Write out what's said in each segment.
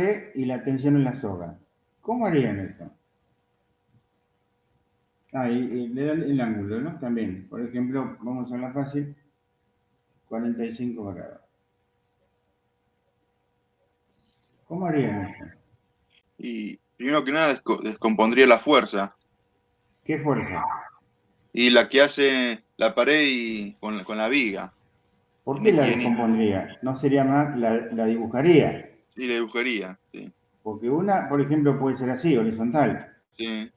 pared y la tensión en la soga. ¿Cómo harían eso? Y le dan el ángulo, ¿no? También. Por ejemplo, vamos a la fácil, 45 grados. ¿Cómo harían eso? Y primero que nada descompondría la fuerza. ¿Qué fuerza? Y la que hace la pared con la viga. ¿Por qué la descompondría? No sería más, la dibujaría. Sí, la dibujaría, sí. Porque una, por ejemplo, puede ser así, horizontal. Sí.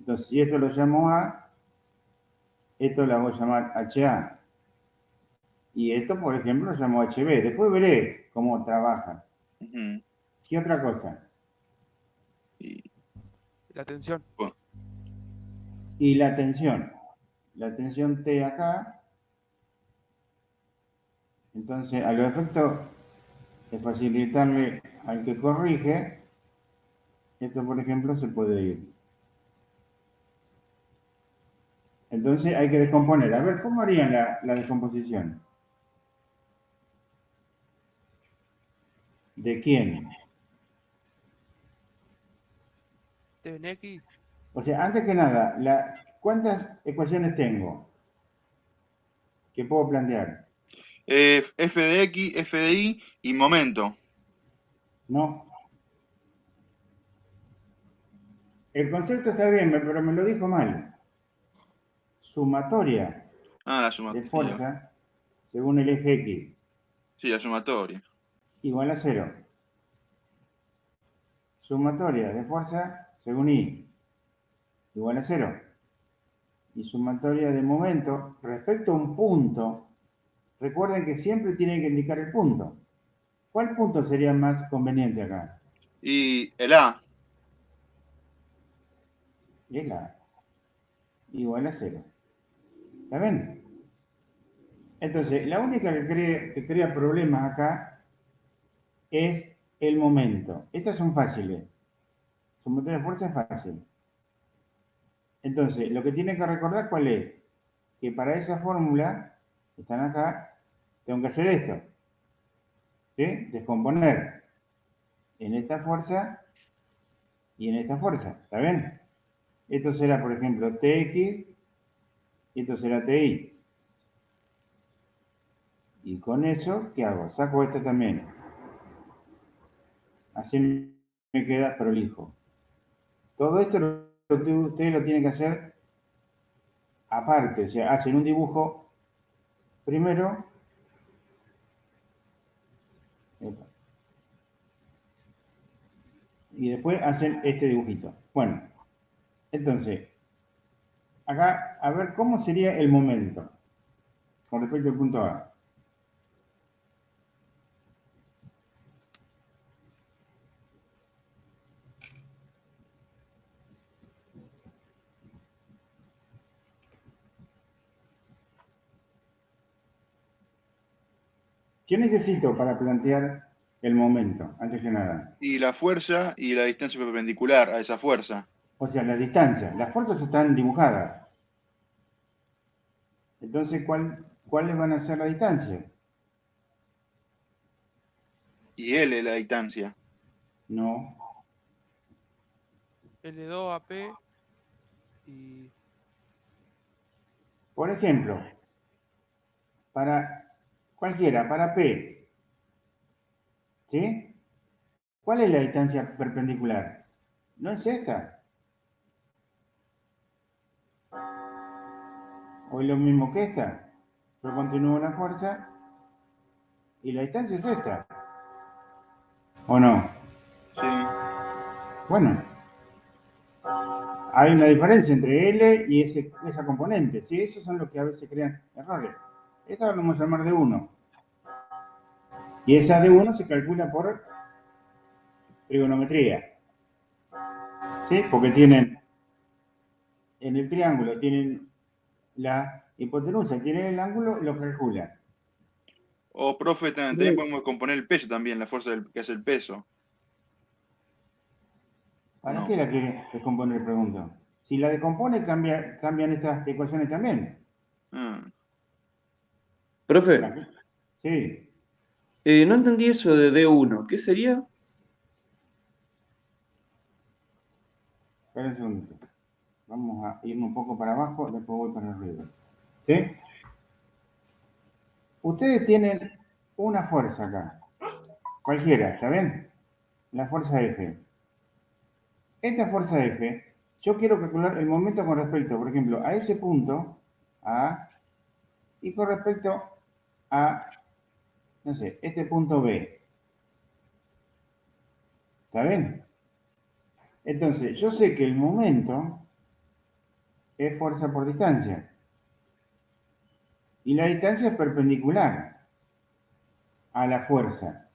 Entonces, si esto lo llamo A, esto la voy a llamar HA. Y esto, por ejemplo, lo llamo HB. Después veré cómo trabaja. Ujú. ¿Qué otra cosa? Y, La tensión. bueno, Y la tensión. La tensión T acá. Entonces, a los efectos de facilitarle al que corrige, esto, por ejemplo, se puede ir. Entonces hay que descomponer. A ver, ¿cómo harían la descomposición? ¿De quién? T en X. O sea, antes que nada, ¿cuántas ecuaciones tengo que puedo plantear? F de X, F de Y y momento. No. El concepto está bien, pero me lo dijo mal. Sumatoria Ah, de fuerza según el eje X sí, la sumatoria. igual a 0. Sumatoria de fuerza según Y igual a 0. Y sumatoria de momento respecto a un punto. Recuerden que siempre tienen que indicar el punto. ¿Cuál punto sería más conveniente acá? Y el A. Es la igual a 0. ¿Está bien? Entonces, la única que crea problemas acá es el momento. Estas son fáciles. Sumatoria de fuerza es fácil. Entonces, lo que tienen que recordar cuál es, que para esa fórmula, que están acá, tengo que hacer esto. ¿Sí? Descomponer en esta fuerza y en esta fuerza. ¿Está bien? Esto será, por ejemplo, TX y esto será TI. Y con eso, ¿qué hago? Saco este también. Así me queda prolijo. Todo esto ustedes lo tienen que hacer aparte. O sea, hacen un dibujo primero. Y después hacen este dibujito. Bueno, entonces, acá, a ver cómo sería el momento con respecto al punto A. ¿Qué necesito para plantear el momento, antes que nada? Y la fuerza y la distancia perpendicular a esa fuerza. O sea, las distancias. Las fuerzas están dibujadas. Entonces, ¿cuáles van a ser la distancia? Y L la distancia. No. L2 a P y Por ejemplo, para cualquiera, para P, ¿sí? ¿Cuál es la distancia perpendicular? No es esta. O es lo mismo que esta. Yo continúo la fuerza y la distancia es esta. ¿O no? Sí. Bueno, hay una diferencia entre L y esa componente. ¿Sí? Esos son los que a veces crean errores. Esta la vamos a llamar de 1. Y esa de 1 se calcula por trigonometría. ¿Sí? Porque tienen, en el triángulo tienen la hipotenusa, tienen el ángulo, lo calculan. O, profe, también podemos componer el peso también, la fuerza que hace el peso. ¿Para No. qué la quiere descomponer? Pregunto. Si la descompone, cambian estas ecuaciones también. Ah. Profe, Sí. no entendí eso de D1. ¿Qué sería? Espera un segundito. Vamos a irnos un poco para abajo, después voy para arriba. ¿Sí? Ustedes tienen una fuerza acá. Cualquiera, ¿está bien? La fuerza F. Esta fuerza F, yo quiero calcular el momento con respecto, por ejemplo, a ese punto, A, y con respecto a, no sé, este punto B. ¿Está bien? Entonces, yo sé que el momento es fuerza por distancia. Y la distancia es perpendicular a la fuerza.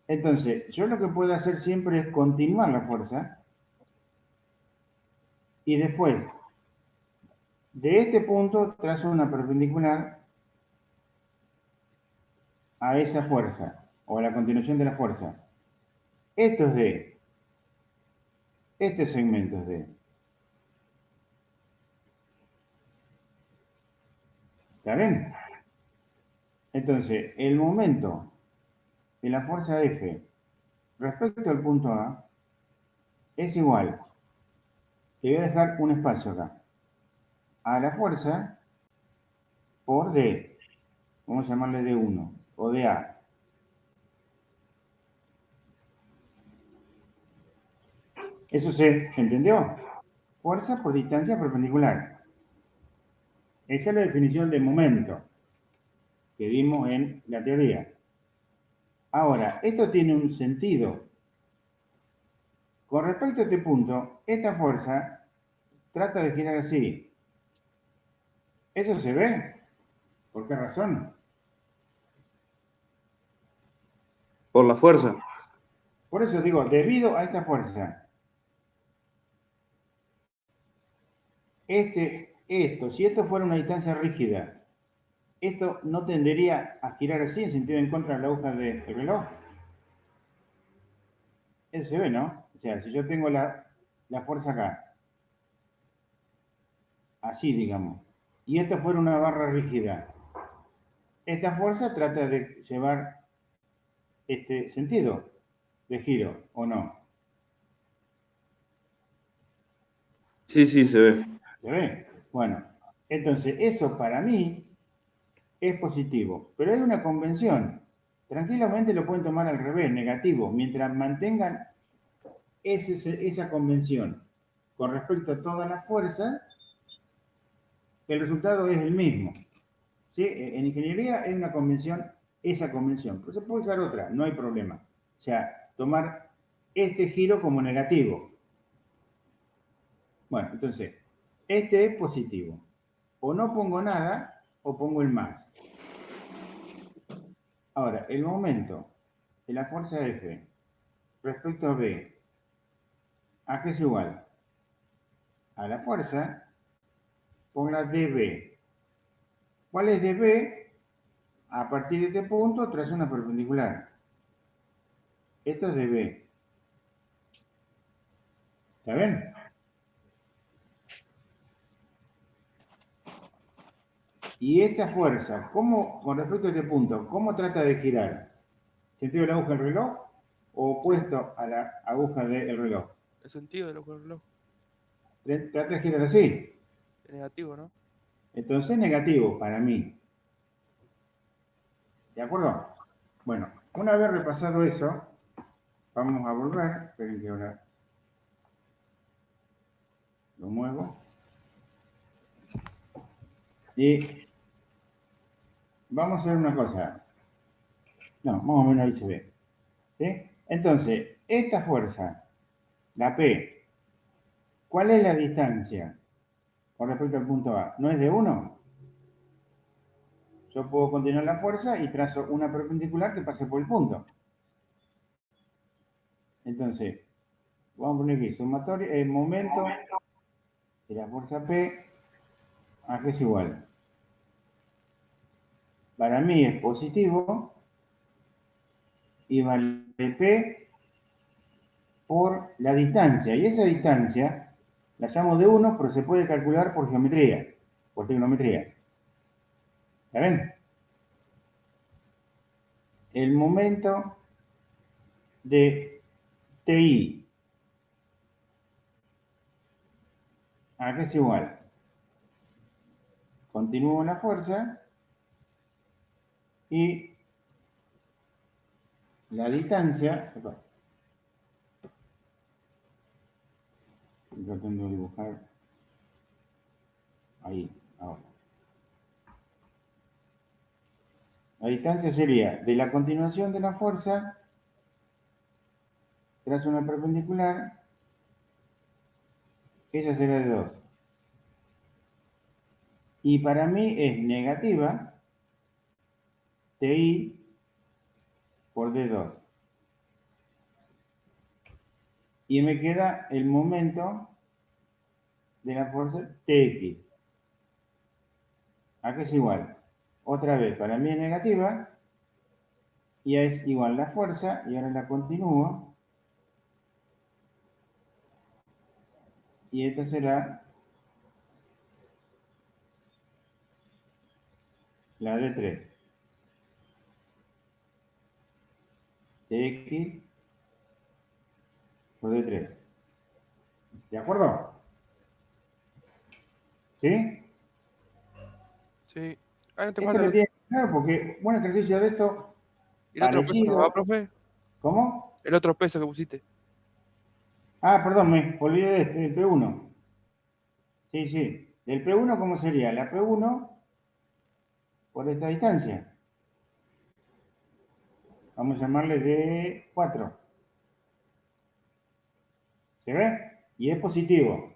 Entonces, yo lo que puedo hacer siempre es continuar la fuerza y después de este punto trazo una perpendicular a esa fuerza o a la continuación de la fuerza. Esto es D. Este segmento es D. ¿Está bien? Entonces, el momento de la fuerza F respecto al punto A es igual. Le voy a dejar un espacio acá. A la fuerza por D. Vamos a llamarle D1 o DA. ¿Eso se entendió? Fuerza por distancia perpendicular. Esa es la definición de momento que vimos en la teoría. Ahora, esto tiene un sentido. Con respecto a este punto, esta fuerza trata de girar así. ¿Eso se ve? ¿Por qué razón? Por la fuerza. Por eso digo, debido a esta fuerza, si esto fuera una distancia rígida, esto no tendería a girar así en sentido en contra de la aguja del reloj. Eso se ve, ¿no? O sea, si yo tengo la fuerza acá, así digamos, y esto fuera una barra rígida, esta fuerza trata de llevar este sentido de giro, ¿o no? Sí, sí, se ve. ¿Se ve? Bueno, entonces eso para mí es positivo, pero hay una convención. Tranquilamente lo pueden tomar al revés, negativo, mientras mantengan esa convención con respecto a toda la fuerza, el resultado es el mismo. ¿Sí? En ingeniería es una convención, esa convención, pero se puede usar otra, no hay problema. O sea, tomar este giro como negativo. Bueno, entonces, este es positivo. O no pongo nada o pongo el más. Ahora, el momento de la fuerza F respecto a B, ¿a qué es igual? A la fuerza por la dB. ¿Cuál es dB? A partir de este punto trazo una perpendicular. Esto es dB. ¿Está bien? Y esta fuerza, ¿cómo, con respecto a este punto, cómo trata de girar? ¿Sentido de la aguja del reloj o opuesto a la aguja del reloj? El sentido del reloj. Trata de girar así. Es negativo, ¿no? Entonces negativo para mí. ¿De acuerdo? Bueno, una vez repasado eso, vamos a volver. Esperen que ahora lo muevo. Y vamos a hacer una cosa. No, más o menos ahí se ve. ¿Sí? Entonces, esta fuerza, la P, ¿cuál es la distancia con respecto al punto A? ¿No es de 1? Yo puedo continuar la fuerza y trazo una perpendicular que pase por el punto. Entonces, vamos a poner aquí, sumatorio, el momento de la fuerza P, ¿a qué es igual? Para mí es positivo y vale P por la distancia. Y esa distancia la llamo de 1, pero se puede calcular por geometría, por trigonometría. ¿Ya ven? El momento de TI Acá es igual. Continúo la fuerza y la distancia. Estoy tratando de dibujar ahí, ahora. La distancia sería de la continuación de la fuerza tras una perpendicular, ella será de 2. Y para mí es negativa TI por D2. Y me queda el momento de la fuerza TX. Acá es igual. Otra vez, para mí es negativa. Y es igual la fuerza. Y ahora la continúo. Y esta será la D3. TX por D3. ¿De acuerdo? ¿Sí? Sí. Ah, no te Esto falta lo tiene claro porque un ejercicio de esto el otro peso, ¿no parecido. va, profe? ¿Cómo? El otro peso que pusiste. Ah, perdón, me olvidé de este, del P1. Sí, sí. ¿Del P1 cómo sería? La P1 por esta distancia. Vamos a llamarle D4. ¿Se ve? Y es positivo.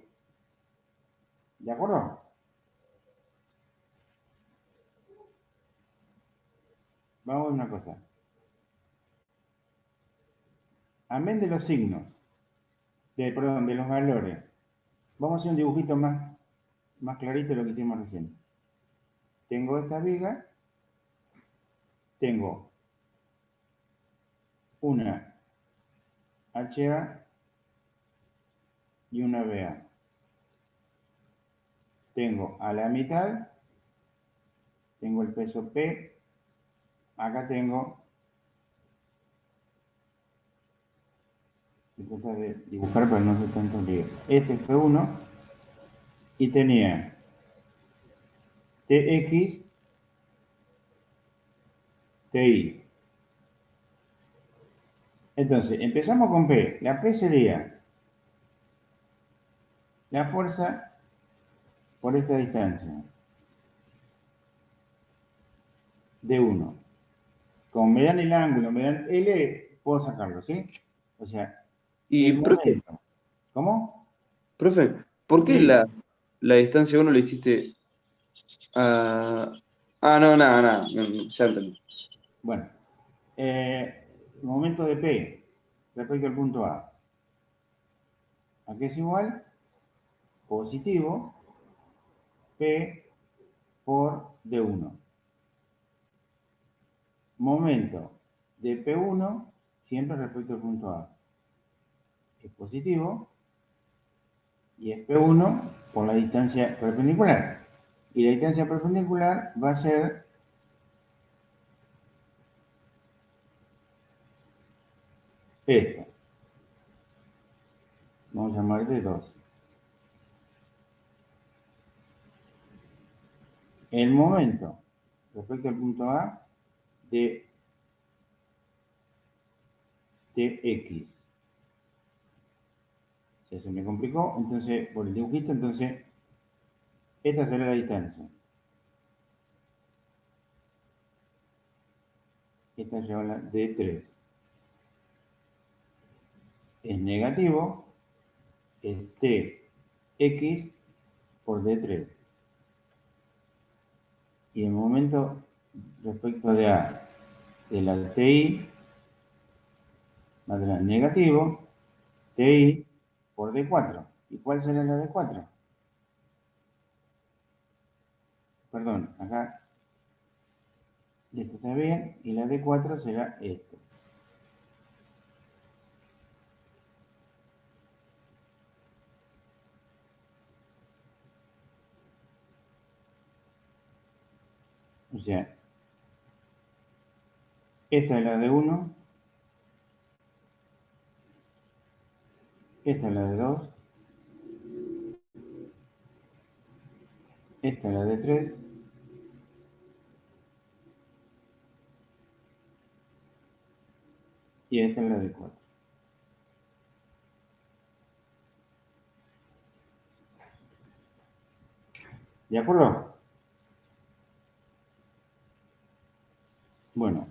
¿De acuerdo? Vamos a ver una cosa. Amén de los signos, perdón, de los valores. Vamos a hacer un dibujito más clarito de lo que hicimos recién. Tengo esta viga, tengo una HA y una BA. Tengo a la mitad, tengo el peso P, acá tengo, se trata de dibujar para no hacer tanto lío. Este es P1 y tenía TX, TI. Entonces, empezamos con P. La P sería la fuerza por esta distancia, D1. Como me dan el ángulo, me dan L, puedo sacarlo, ¿sí? O sea, el Y, profe, momento. ¿Cómo? ¿por qué Sí. la distancia 1 le hiciste a... Ah, no, nada, nada, ya entendí. Bueno, momento de P respecto al punto A. Aquí es igual, positivo, P por D1. Momento de P1 siempre respecto al punto A. Es positivo y es P1 por la distancia perpendicular. Y la distancia perpendicular va a ser esta. Vamos a llamar de 2. El momento respecto al punto A de TX. Ya se me complicó, entonces, por el dibujito, entonces, esta será la distancia. Esta lleva la D3. Es negativo, es TX por D3. Y el momento respecto de A de la TI valdrá negativo TI por D4. ¿Y cuál será la D4? Perdón, acá esto está bien, y la D4 será esto. O sea, esta es la D1, esta es la D2, Esta es la de 3. Y esta es la de 4. ¿De acuerdo? Bueno,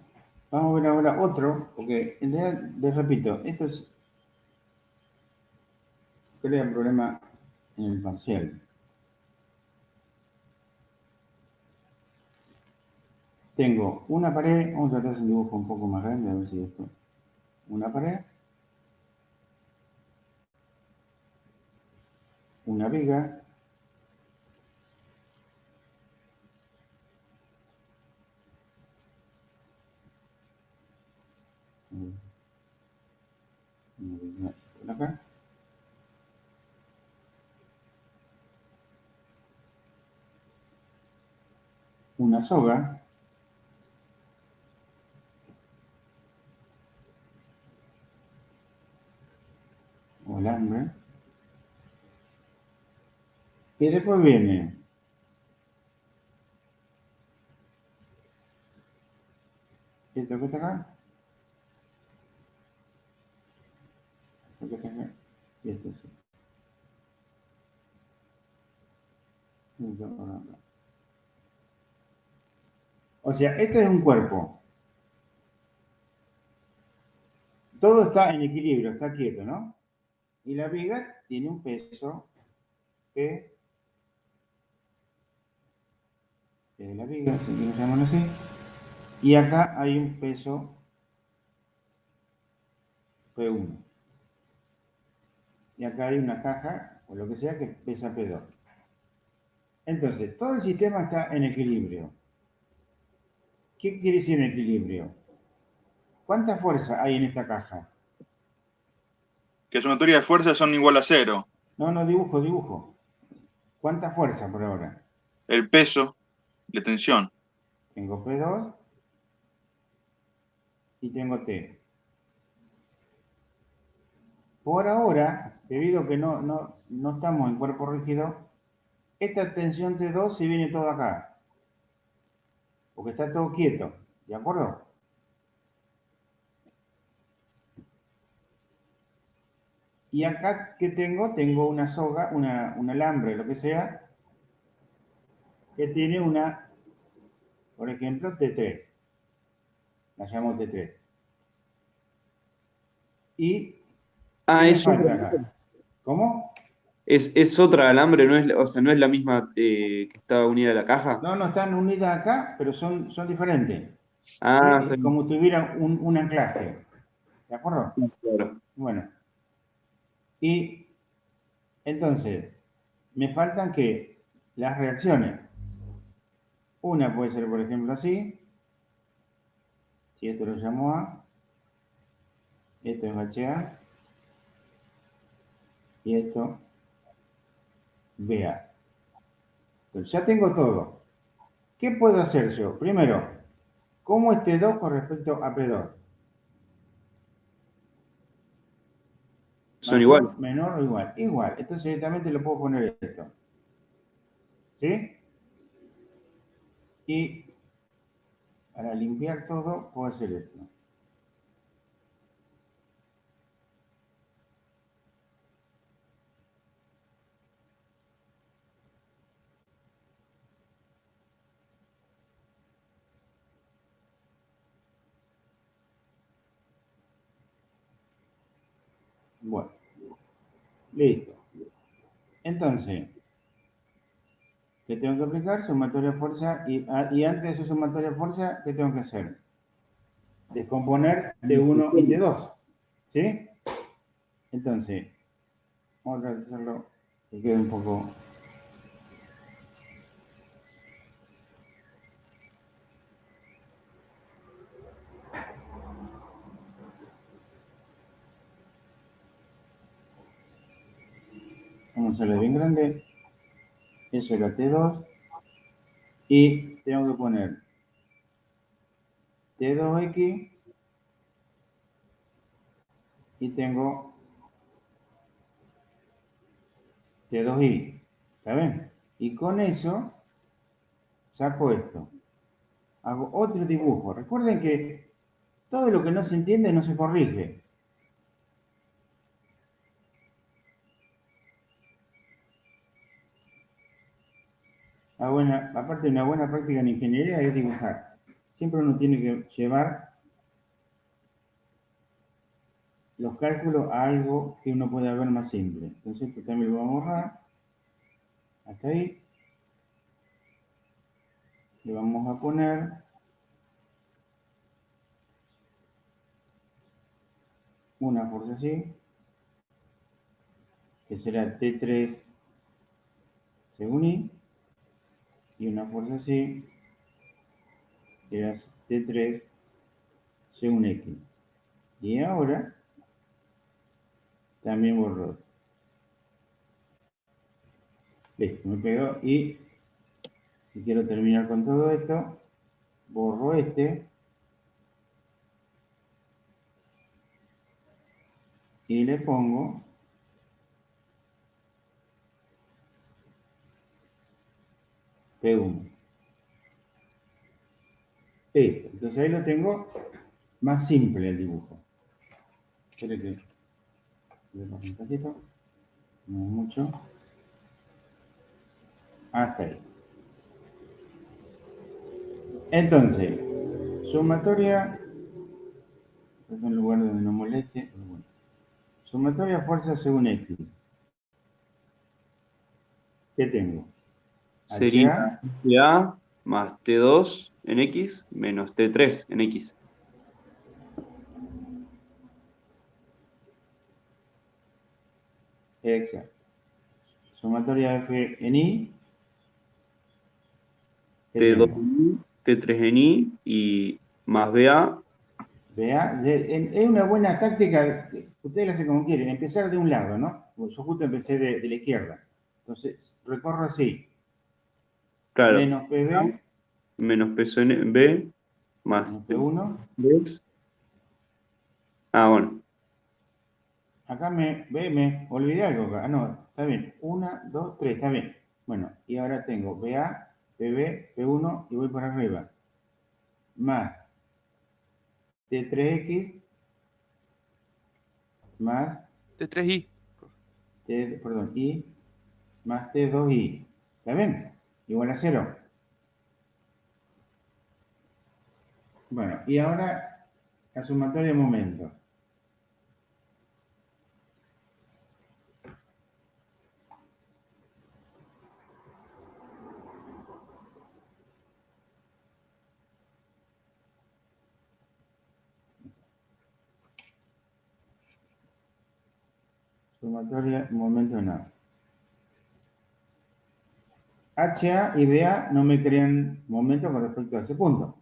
vamos a ver ahora otro, porque en realidad, les repito, esto crea problema en el parcial. Tengo una pared, vamos a tratar de hacer un dibujo un poco más grande, a ver si esto. Una pared, una viga, una viga por acá, una soga, o alambre, y después viene esto que está acá, esto que está acá, y esto sí. Esto por acá. O sea, este es un cuerpo. Todo está en equilibrio, está quieto, ¿no? Y la viga tiene un peso P, que es la viga, si quieres llamarlo así. Y acá hay un peso P1. Y acá hay una caja, o lo que sea, que pesa P2. Entonces, todo el sistema está en equilibrio. ¿Qué quiere decir en equilibrio? ¿Cuánta fuerza hay en esta caja? Que sumatoria de fuerzas son igual a 0. No, dibujo. ¿Cuánta fuerza por ahora? El peso, la tensión. Tengo P2 y tengo T. Por ahora, debido a que no estamos en cuerpo rígido, esta tensión T2 se viene todo acá, porque está todo quieto, ¿de acuerdo? Y acá, ¿qué tengo? Tengo una soga, un alambre, lo que sea, que tiene una, por ejemplo, T3. La llamo T3. ¿Y qué Ah, me es otra, falta acá? ¿Cómo? es otra alambre, no es, o sea, no es la misma que está unida a la caja. No, están unidas acá, pero son diferentes. ¿Sí? Ah, está Es bien, como si tuviera un anclaje. ¿De acuerdo? claro. Bueno, y entonces, me faltan que las reacciones. Una puede ser, por ejemplo, así. Si esto lo llamo A, esto es HA y esto BA. Entonces, ya tengo todo. ¿Qué puedo hacer yo? Primero, ¿cómo es T2 con respecto a P2? Son iguales. Mayor, menor o igual. Igual. Entonces directamente lo puedo poner esto. ¿Sí? Y para limpiar todo, puedo hacer esto. Bueno, listo. Entonces, ¿qué tengo que aplicar? Sumatoria de fuerza. Y antes de esa sumatoria de fuerza, ¿qué tengo que hacer? Descomponer T1 y T2. ¿Sí? Entonces, vamos a hacerlo que quede un poco. Vamos a hacerlo bien grande. Eso era T2. Y tengo que poner T2X y tengo T2Y. ¿Está bien? Y con eso saco esto. Hago otro dibujo. Recuerden que todo lo que no se entiende no se corrige. Aparte de una buena práctica en ingeniería es dibujar. Siempre uno tiene que llevar los cálculos a algo que uno pueda ver más simple. Entonces esto también lo vamos a borrar. Hasta ahí. Le vamos a poner una fuerza así, que será T3 según I, y una fuerza así, que es T3 según X. Y ahora también borro. Listo, me pegó. Y si quiero terminar con todo esto, borro este y le pongo P1. Listo. Entonces ahí lo tengo más simple el dibujo. Espero que le ponga un cachito. No mucho. Hasta ahí. Entonces, sumatoria, esto es un lugar donde no moleste. Bueno. Sumatoria fuerza según X. ¿Qué tengo? Sería A más T2 en X menos T3 en X. Exacto. Sumatoria F en I. ¿Qué T2 tengo? en I, T3 en I y más BA. Vea, es una buena táctica, ustedes la hacen como quieren, empezar de un lado, ¿no? Pues yo justo empecé de la izquierda. Entonces, recorro así. Claro, Menos PB, menos peso en B más menos P1. T3. Ah, bueno. Acá me olvidé algo acá. Ah, no, está bien. 1, 2, 3, está bien. Bueno, y ahora tengo BA, PB, P1 y voy para arriba. Más T3X más T3i. I más T2I. ¿Está bien? Igual a 0. Bueno, y ahora la sumatoria de momentos. Sumatoria, momento no. HA y BA no me crean momento con respecto a ese punto.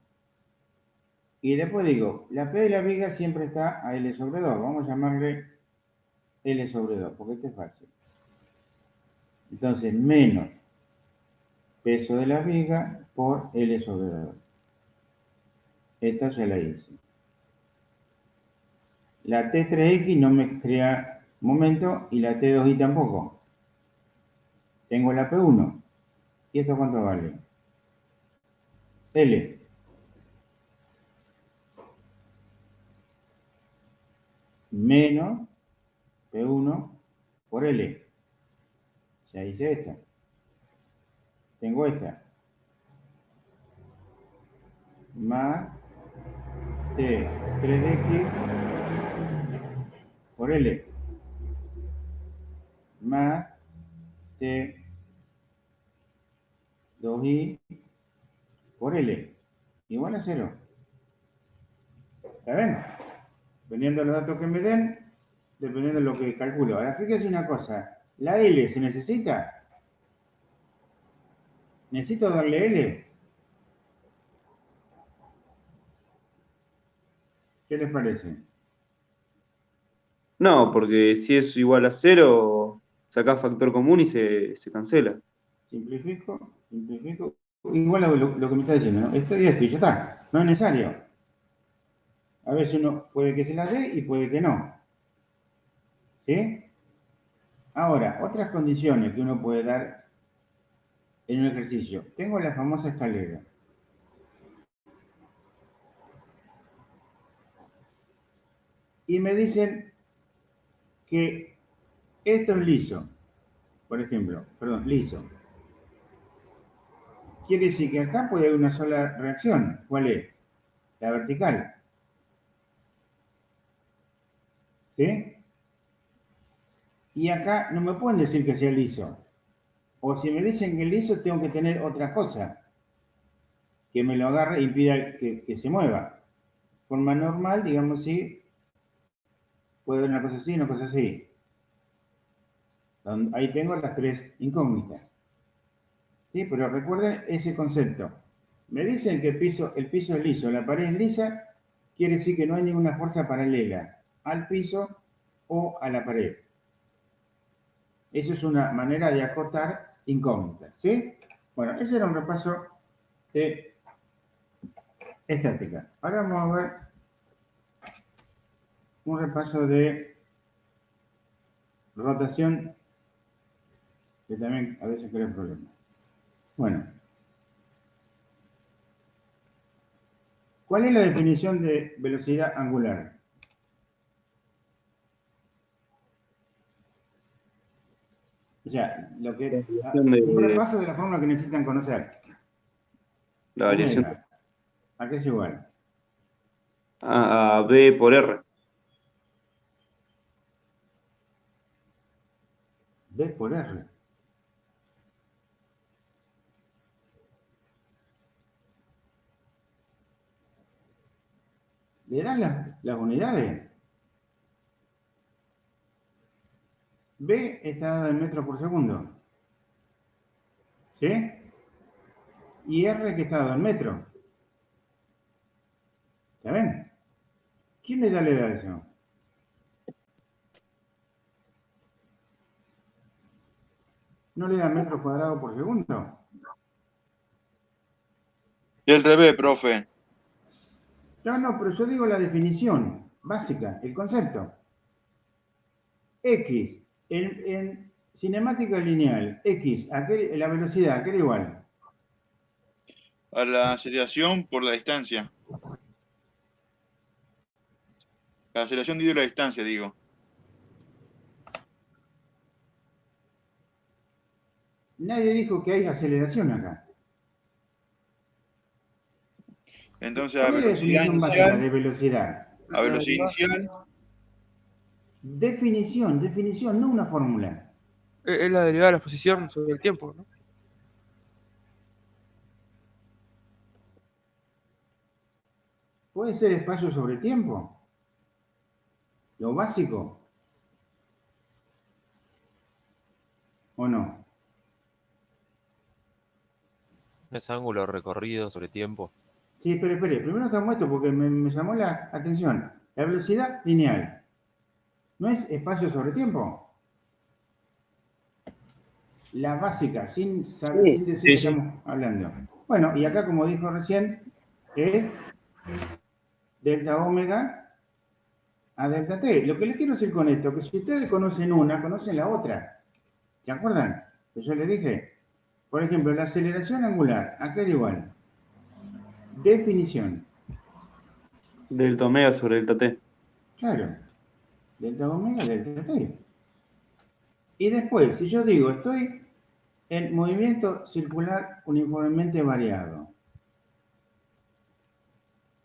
Y después digo, la P de la viga siempre está a L sobre 2. Vamos a llamarle L sobre 2, porque este es fácil. Entonces, menos peso de la viga por L sobre 2. Esta ya la hice. La T3X no me crea momento y la T2I tampoco. Tengo la P1. ¿Y esto cuánto vale? L. Menos P1 por L. Ya hice esta. Tengo esta. Más T3X por L. Más T2I por L. Igual a 0. ¿Está bien? Dependiendo de los datos que me den, dependiendo de lo que calculo. Ahora, fíjese una cosa. ¿La L se necesita? ¿Necesito darle L? ¿Qué les parece? No, porque si es igual a 0, sacás factor común y se cancela. Simplifico. Igual lo que me está diciendo, ¿no? Esto y esto, y ya está. No es necesario. A veces uno puede que se la dé y puede que no. ¿Sí? Ahora, otras condiciones que uno puede dar en un ejercicio. Tengo la famosa escalera. Y me dicen que esto es liso, por ejemplo, perdón, liso. Quiere decir que acá puede haber una sola reacción. ¿Cuál es? La vertical. ¿Sí? Y acá no me pueden decir que sea liso. O si me dicen que es liso, tengo que tener otra cosa que me lo agarre e impida que se mueva. Forma normal, digamos, sí, puede haber una cosa así, una cosa así. Ahí tengo las tres incógnitas. ¿Sí? Pero recuerden ese concepto. Me dicen que el piso es liso, la pared es lisa, quiere decir que no hay ninguna fuerza paralela al piso o a la pared. Eso es una manera de acotar incógnitas. ¿Sí? Bueno, ese era un repaso de estática. Ahora vamos a ver un repaso de rotación, que también a veces crea problemas. Bueno, ¿cuál es la definición de velocidad angular? O sea, un repaso de la fórmula que necesitan conocer. La variación Omega. ¿A qué es igual? a B por R. B por R. ¿Le dan las unidades? B está dado en metros por segundo. ¿Sí? Y R que está dado en metro. ¿Ya ven? ¿Quién le da eso? ¿No le da metros cuadrados por segundo? Y el revés, profe. No, pero yo digo la definición básica, el concepto. X, en cinemática lineal, X, la velocidad, ¿qué era igual? A la aceleración por la distancia. La aceleración dividido la distancia, digo. Nadie dijo que hay aceleración acá. Entonces, ¿Cuál es la definición básica de velocidad? a velocidad inicial, Definición, no una fórmula. Es la derivada de la posición sobre el tiempo, ¿no? ¿Puede ser espacio sobre tiempo? Lo básico. ¿O no? Es ángulo recorrido sobre tiempo. Sí, espere. Primero estamos esto porque me llamó la atención. La velocidad lineal. ¿No es espacio sobre tiempo? La básica, sin decir que estamos hablando. Bueno, y acá, como dijo recién, es delta omega a delta t. Lo que les quiero decir con esto, que si ustedes conocen una, conocen la otra. ¿Se acuerdan? Que yo les dije. Por ejemplo, la aceleración angular, acá era igual. Definición. Delta omega sobre delta T. Claro. Delta omega, delta t. Y después, si yo digo, estoy en movimiento circular uniformemente variado.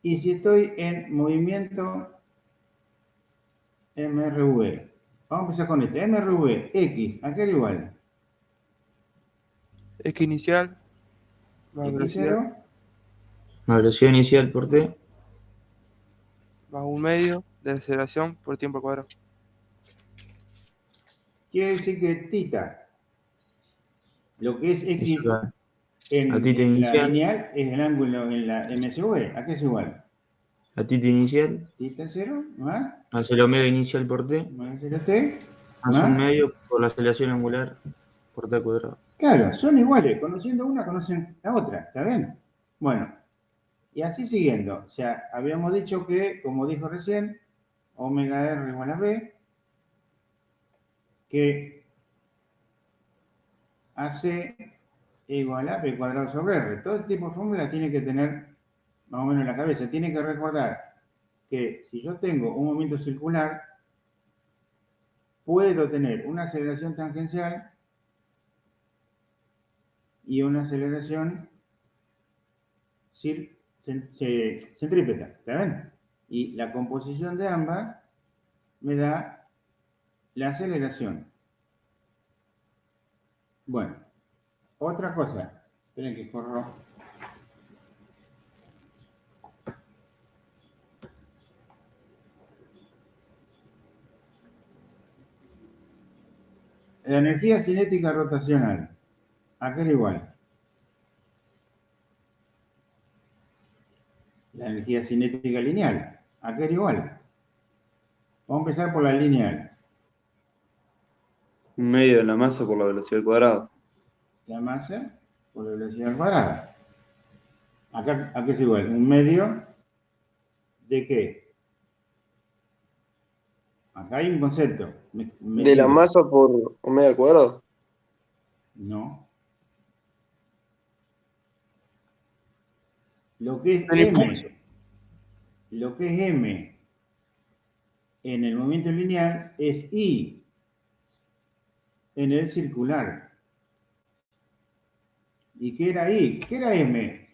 Y si estoy en movimiento MRV. Vamos a empezar con este. MRV, X, ¿a qué era igual? X inicial más velocidad X0 La velocidad inicial por T. más un medio de aceleración por tiempo al cuadrado. quiere decir que tita, lo que es X Es la en tita la inicial. lineal es el ángulo en la MSV. ¿A qué es igual? La tita inicial. Tita 0 más Más el omega inicial por T. el T Más un más. medio por la aceleración angular por T al cuadrado. Claro, son iguales. Conociendo una, conocen la otra. ¿Está bien? Bueno, y así siguiendo. O sea, habíamos dicho que, como dijo recién, omega R igual a B, que hace igual a p cuadrado sobre r. Todo este tipo de fórmula tiene que tener más o menos en la cabeza. Tiene que recordar que si yo tengo un movimiento circular, puedo tener una aceleración tangencial y una aceleración centrípeta. ¿Está bien? Y la composición de ambas me da la aceleración. Bueno, otra cosa. Esperen que corro. La energía cinética rotacional. ¿A qué era igual? La energía cinética lineal. ¿A qué era igual? Vamos a empezar por la lineal. Un medio de la masa por la velocidad al cuadrado. La masa por la velocidad al cuadrado. Acá, ¿a qué es igual? ¿Un medio de qué? Acá hay un concepto. De la masa por omega al cuadrado. No. Lo que es El m. impulso. Lo que es m en el movimiento lineal es i en el circular. ¿Y qué era i? ¿Qué era m?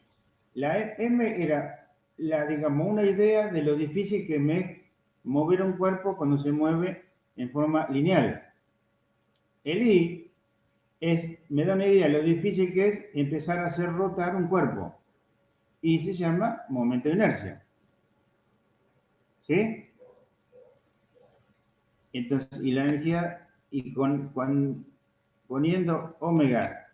La m era, digamos, una idea de lo difícil que me es mover un cuerpo cuando se mueve en forma lineal. El i me da una idea de lo difícil que es empezar a hacer rotar un cuerpo. Y se llama momento de inercia. ¿Sí? Entonces, y la energía, y poniendo omega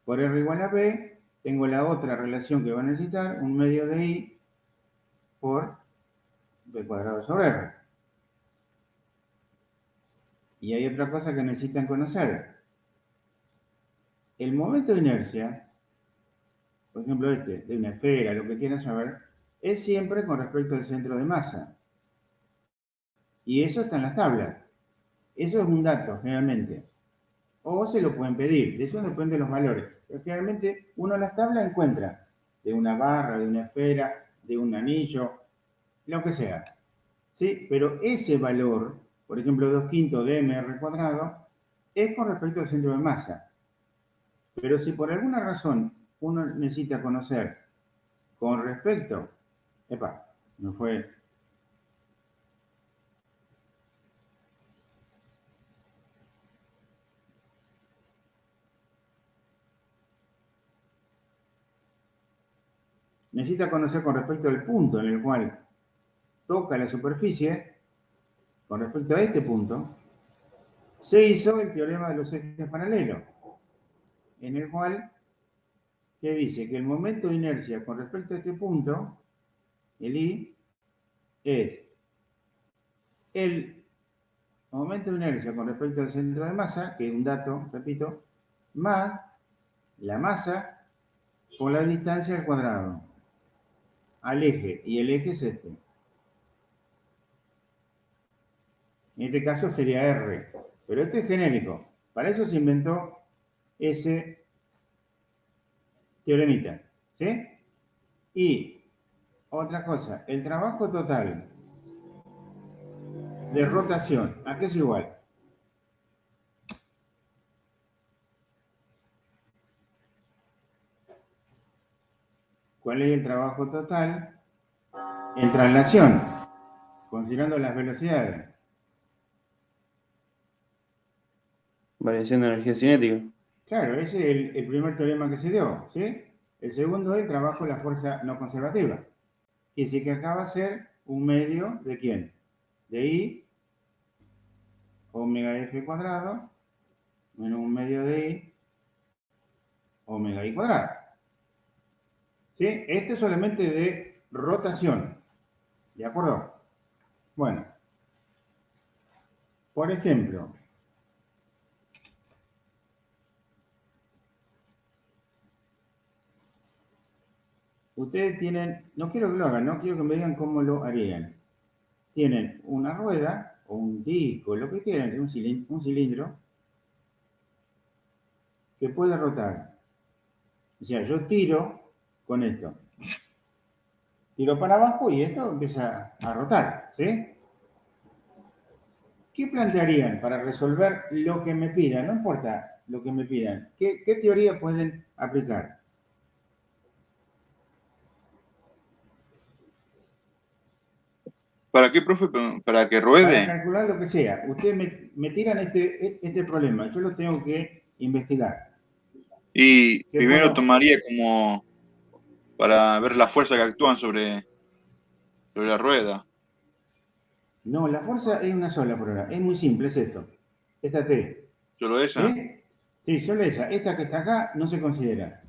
por r igual a b, tengo la otra relación que va a necesitar, un medio de i por b cuadrado sobre r. Y hay otra cosa que necesitan conocer. El momento de inercia, por ejemplo de una esfera, lo que quieran saber, es siempre con respecto al centro de masa. Y eso está en las tablas. Eso es un dato, generalmente. O se lo pueden pedir, de eso depende de los valores. Pero generalmente uno en las tablas encuentra de una barra, de una esfera, de un anillo, lo que sea. ¿Sí? Pero ese valor, por ejemplo, 2/5 de mr cuadrado, es con respecto al centro de masa. Pero si por alguna razón uno necesita conocer con respecto, no fue. Necesita conocer con respecto al punto en el cual toca la superficie, con respecto a este punto, se hizo el teorema de los ejes paralelos, en el cual que dice que el momento de inercia con respecto a este punto, el i, es el momento de inercia con respecto al centro de masa, que es un dato, repito, más la masa por la distancia al cuadrado, al eje, y el eje es este. En este caso sería R, pero este es genérico. Para eso se inventó ese teoremita, ¿sí? Y otra cosa, el trabajo total de rotación, ¿a qué es igual? ¿Cuál es el trabajo total en traslación? Considerando las velocidades. Variación de energía cinética. Claro, ese es el primer teorema que se dio, ¿sí? El segundo es el trabajo de la fuerza no conservativa. Quiere decir que acá va a ser un medio de ¿quién? De I, omega f cuadrado, menos un medio de I, omega i cuadrado. ¿Sí? Este es solamente de rotación. ¿De acuerdo? Bueno. Por ejemplo, ustedes tienen, no quiero que lo hagan, no quiero que me digan cómo lo harían. Tienen una rueda o un disco, lo que quieran, un cilindro que puede rotar O sea, yo tiro con esto. Tiro para abajo y esto empieza a rotar, ¿sí? ¿Qué plantearían para resolver lo que me pidan? No importa lo que me pidan. ¿Qué teoría pueden aplicar? ¿Para qué, profe? ¿Para que Para ruede? calcular lo que sea. Ustedes me tiran este problema. Yo lo tengo que investigar. Y ¿Qué primero puedo? tomaría como para ver la fuerza que actúan sobre la rueda. No, la fuerza es una sola por ahora. Es muy simple, es esto. Esta T. ¿Solo esa? ¿Sí? Sí, solo esa. Esta que está acá no se considera.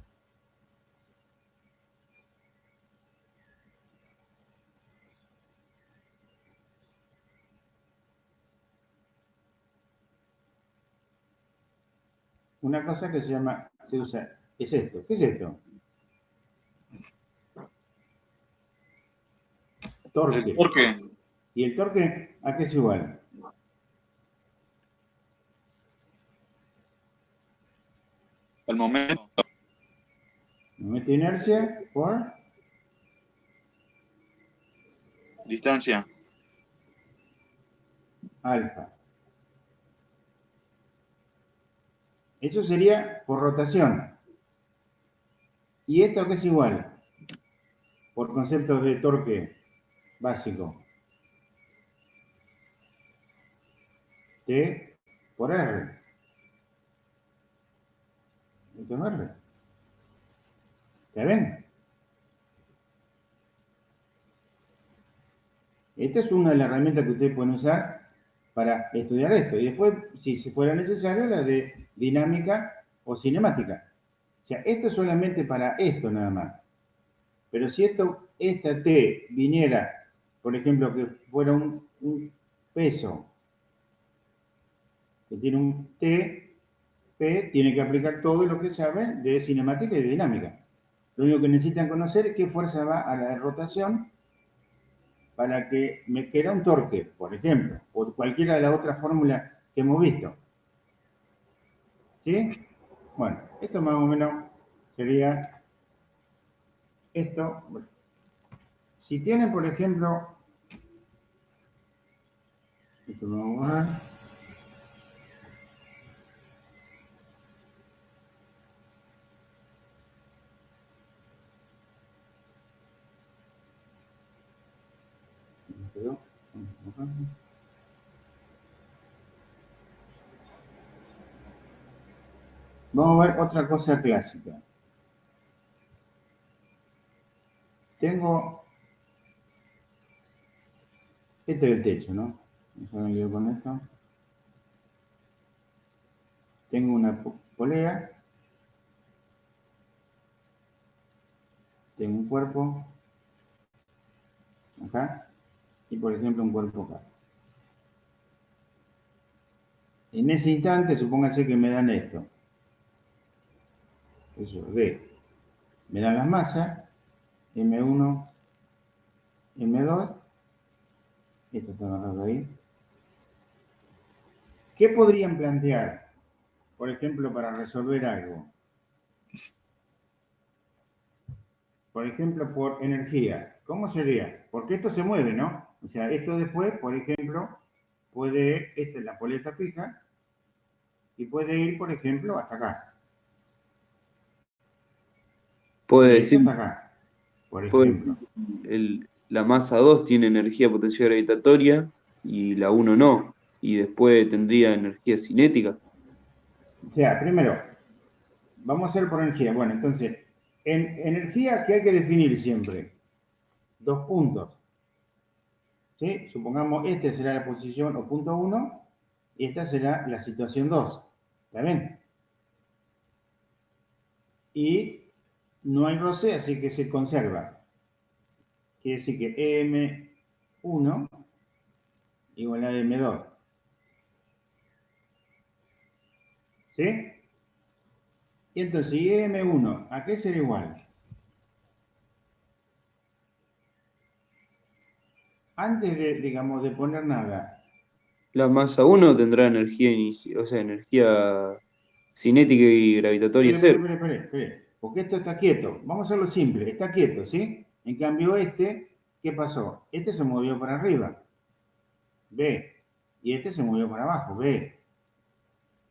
Una cosa que se usa, es esto. ¿Qué es esto? Torque. ¿El torque? ¿Y el torque a qué es igual? Al momento. Momento de inercia por Distancia. alfa. Eso sería por rotación. ¿Y esto qué es igual? Por conceptos de torque básico. T por R. Esto es R. ¿Está bien? Esta es una de las herramientas que ustedes pueden usar para estudiar esto. Y después, si fuera necesario, la de dinámica o cinemática. O sea, esto es solamente para esto nada más. Pero si esta T viniera, por ejemplo, que fuera un peso que tiene un T, P, tiene que aplicar todo lo que saben de cinemática y de dinámica. Lo único que necesitan conocer es qué fuerza va a la rotación para que me quede un torque, por ejemplo, o cualquiera de las otras fórmulas que hemos visto. ¿Sí? Bueno, esto más o menos sería esto. Si tienen, por ejemplo, esto lo vamos a ver. Vamos a ver otra cosa clásica. Tengo... Este es el techo, ¿no? Vamos a ver con esto. Tengo una polea. Tengo un cuerpo. Acá. Y por ejemplo un cuerpo acá. En ese instante, supóngase que me dan esto. Eso, D. Me dan las masas. M1, M2. Esto está agarrado ahí. ¿Qué podrían plantear, por ejemplo, para resolver algo? Por ejemplo, por energía. ¿Cómo sería? Porque esto se mueve, ¿no? O sea, esto después, por ejemplo, esta es la poleta fija, y puede ir, por ejemplo, hasta acá. Puede Y esto decir, hasta acá, por puede ejemplo. decir, la masa 2 tiene energía potencial gravitatoria y la 1 no. Y después tendría energía cinética. O sea, primero, vamos a hacer por energía. Bueno, entonces, en energía, ¿qué hay que definir siempre? 2 puntos. ¿Sí? Supongamos, esta será la posición o punto 1 y esta será la situación 2. ¿Está bien? Y no hay roce, así que se conserva. Quiere decir que M1 igual a M2. ¿Sí? Y entonces, ¿y M1 a qué será igual? Antes de, digamos, de poner nada. La masa 1 tendrá energía, o sea, energía cinética y gravitatoria cero. Espere. Porque esto está quieto. Vamos a hacerlo simple. Está quieto, ¿sí? En cambio este, ¿qué pasó? Este se movió para arriba. B. Y este se movió para abajo. B.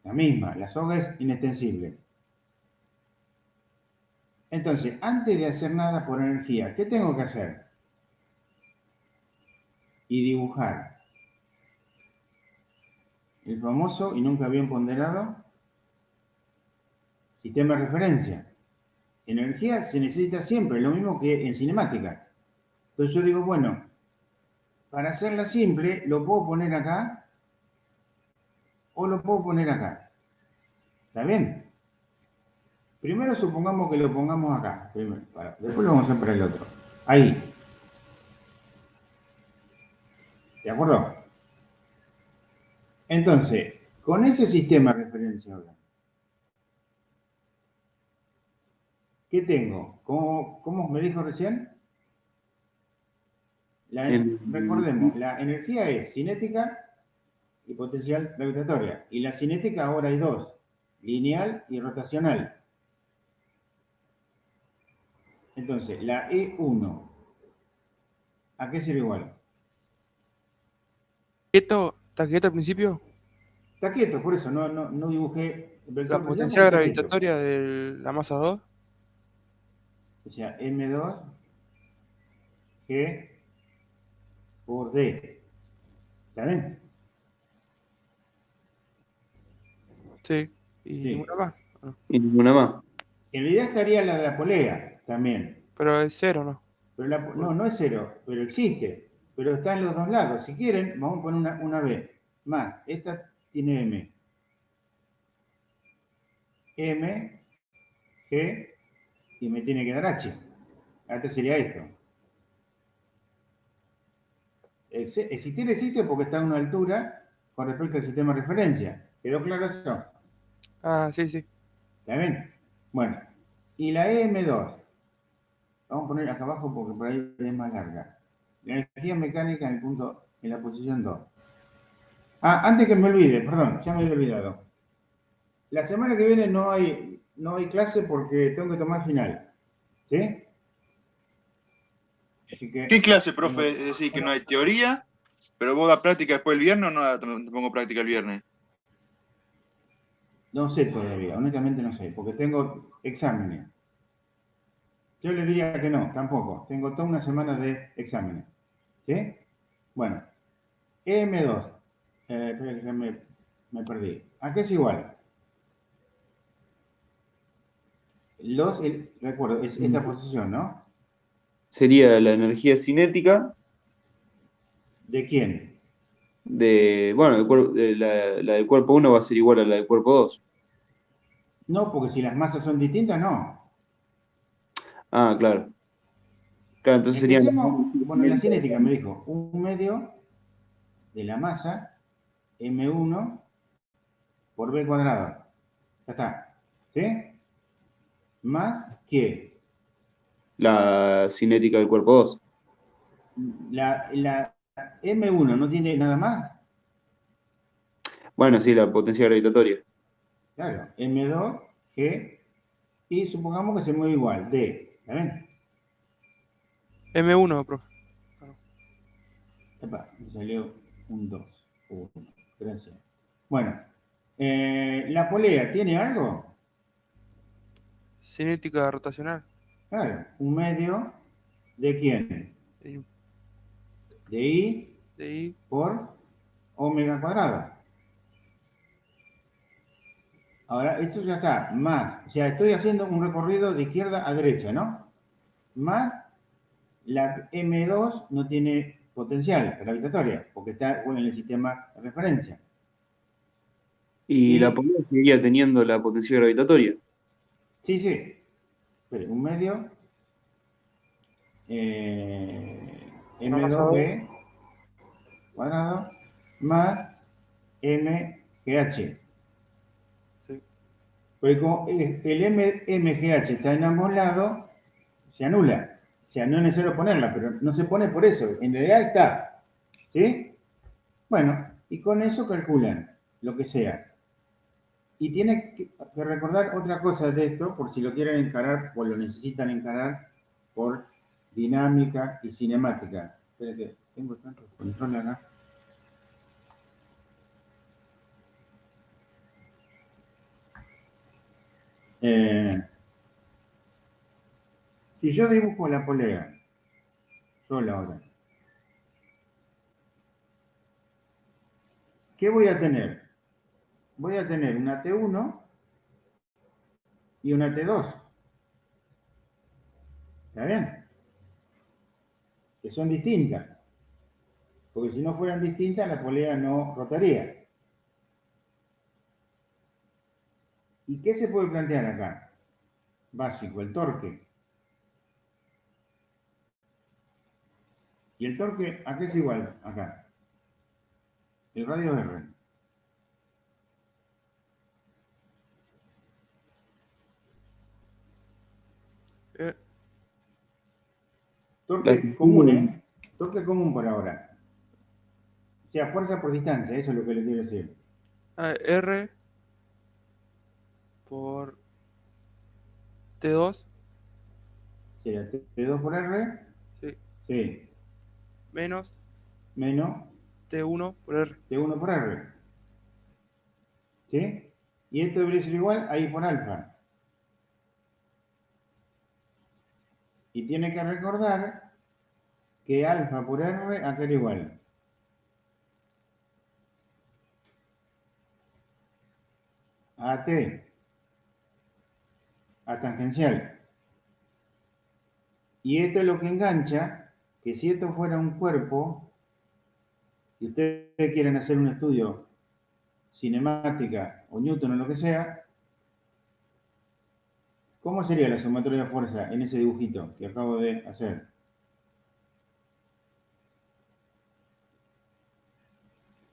La misma. La soga es inextensible. Entonces, antes de hacer nada por energía, ¿qué tengo que hacer? Y dibujar el famoso y nunca bien ponderado sistema de referencia. Energía se necesita siempre, lo mismo que en cinemática. Entonces yo digo, bueno, para hacerla simple, lo puedo poner acá o lo puedo poner acá. ¿Está bien? Primero supongamos que lo pongamos acá. Después lo vamos a hacer para el otro. Ahí. ¿De acuerdo? Entonces, con ese sistema de referencia ahora, ¿qué tengo? ¿Cómo me dijo recién? Recordemos, la energía es cinética y potencial gravitatoria. Y la cinética ahora hay dos, lineal y rotacional. Entonces, la E1, ¿a qué sirve igual? ¿Quieto? ¿Está quieto al principio? Está quieto, por eso no dibujé el vector La principal potencial porque está quieto. gravitatoria de la masa 2. O sea, M2 G por D. ¿Está bien? Sí. ¿Y Sí. ninguna más? Y ninguna más. En realidad estaría la de la polea también. Pero es 0, ¿no? Pero no es cero, pero existe. Pero está en los dos lados. Si quieren, vamos a poner una B. Más, esta tiene M. M, G, y me tiene que dar H. Este sería esto. Existir existe porque está a una altura con respecto al sistema de referencia. ¿Quedó claro eso? Ah, sí, sí. ¿Está bien? Bueno, y la EM2. Vamos a poner acá abajo porque por ahí es más larga. La energía mecánica en la posición 2. Ah, antes que me olvide, perdón, ya me había olvidado. La semana que viene no hay clase porque tengo que tomar final. ¿Sí? Así que, ¿Qué clase, profe? Es decir, que no hay teoría, pero vos das práctica después el viernes o no te pongo práctica el viernes. no sé todavía, honestamente no sé, porque tengo exámenes. Yo le diría que no, tampoco. Tengo toda una semana de exámenes. ¿Sí? Bueno, EM2. Espera que ya me perdí. ¿A qué es igual? Recuerdo, es esta posición, ¿no? Sería la energía cinética ¿De quién? la del cuerpo 1 va a ser igual a la del cuerpo 2. No, porque si las masas son distintas, no. Ah, claro. Claro, entonces serían... Empecemos, bueno, la cinética me dijo, 1/2 de la masa M1 por B cuadrado. Ya está. ¿Sí? Más que La cinética del cuerpo 2. la M1 no tiene nada más. Bueno, sí, la potencia gravitatoria. Claro, M2, G, y supongamos que se mueve igual, D. ¿Está bien? M1, profe. Epa, me salió un 2. Gracias. Bueno, ¿la polea tiene algo? Cinética rotacional. Claro, 1/2 de quién? Y De I de ahí, por omega cuadrado. Ahora, esto ya está, más, o sea, estoy haciendo un recorrido de izquierda a derecha, ¿no? Más la M2 no tiene potencial gravitatoria, porque está en el sistema de referencia. Y la polea seguiría teniendo la potencia gravitatoria. Sí, sí. Espere, 1/2 M2B cuadrado más MGH. sí. Porque como el MGH está en ambos lados, se anula. O sea, no es necesario ponerla, pero no se pone por eso. En realidad está. ¿Sí? Bueno, y con eso calculan lo que sea. Y tiene que recordar otra cosa de esto, por si lo quieren encarar o lo necesitan encarar por dinámica y cinemática. Espera que tengo tantos controles acá. Si yo dibujo la polea, sola ahora, ¿qué voy a tener? Voy a tener una T1 y una T2. ¿Está bien? Que son distintas. Porque si no fueran distintas, la polea no rotaría. ¿Y qué se puede plantear acá? Básico, el torque. ¿Y el torque a qué es igual acá? El radio R. Eh, Torque común, ¿eh? Torque común por ahora. O sea, fuerza por distancia, eso es lo que le quiero decir. R por T2, Sería T2 por R, sí, sí, menos menos T1 por R. T1 por R. ¿Sí? Y esto debería ser igual a I por alfa. Y tiene que recordar que alfa por R acá era igual a T, a tangencial. Y esto es lo que engancha, que si esto fuera un cuerpo, y ustedes quieren hacer un estudio cinemática o Newton o lo que sea, ¿cómo sería la sumatoria de fuerza en ese dibujito que acabo de hacer?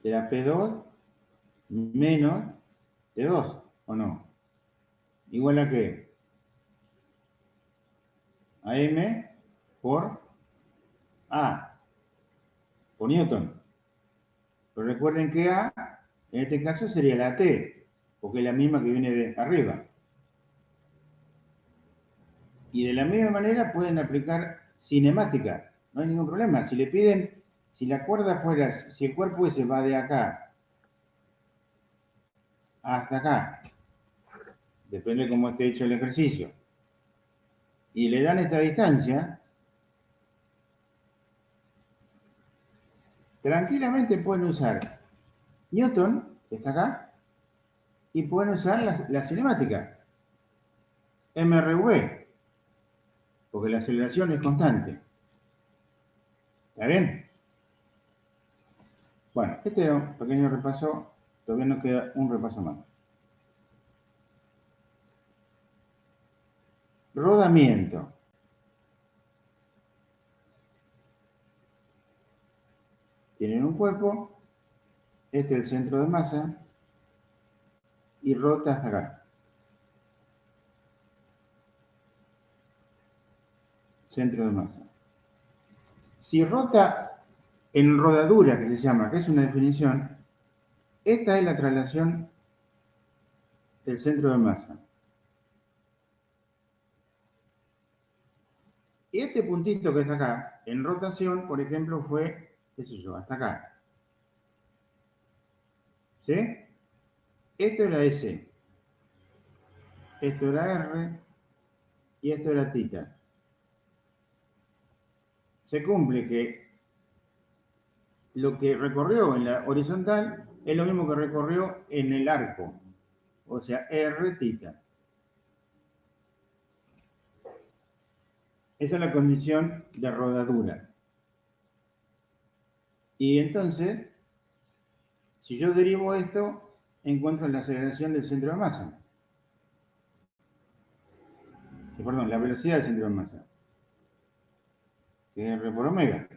Será P2 menos T2, ¿o no? Igual a qué? A M por A, por Newton. Pero recuerden que A, en este caso, sería la T, porque es la misma que viene de arriba. Y de la misma manera pueden aplicar cinemática, no hay ningún problema. Si le piden, si la cuerda fuera, si el cuerpo ese va de acá hasta acá, depende de cómo esté hecho el ejercicio, y le dan esta distancia, tranquilamente pueden usar Newton, que está acá, y pueden usar la cinemática, MRV, porque la aceleración es constante. ¿Está bien? Bueno, este era un pequeño repaso, todavía nos queda un repaso más. Rodamiento. Tienen un cuerpo, este es el centro de masa, y rota hasta acá. Centro de masa. Si rota en rodadura, que se llama, que es una definición, esta es la traslación del centro de masa. Y este puntito que está acá, en rotación, por ejemplo, fue, qué sé yo, hasta acá. ¿Sí? Esto era S, esto era R y esto era θ. Se cumple que lo que recorrió en la horizontal es lo mismo que recorrió en el arco, o sea, R θ. Esa es la condición de rodadura. Y entonces, si yo derivo esto, encuentro la aceleración del centro de masa. Perdón, la velocidad del centro de masa, que es R por omega.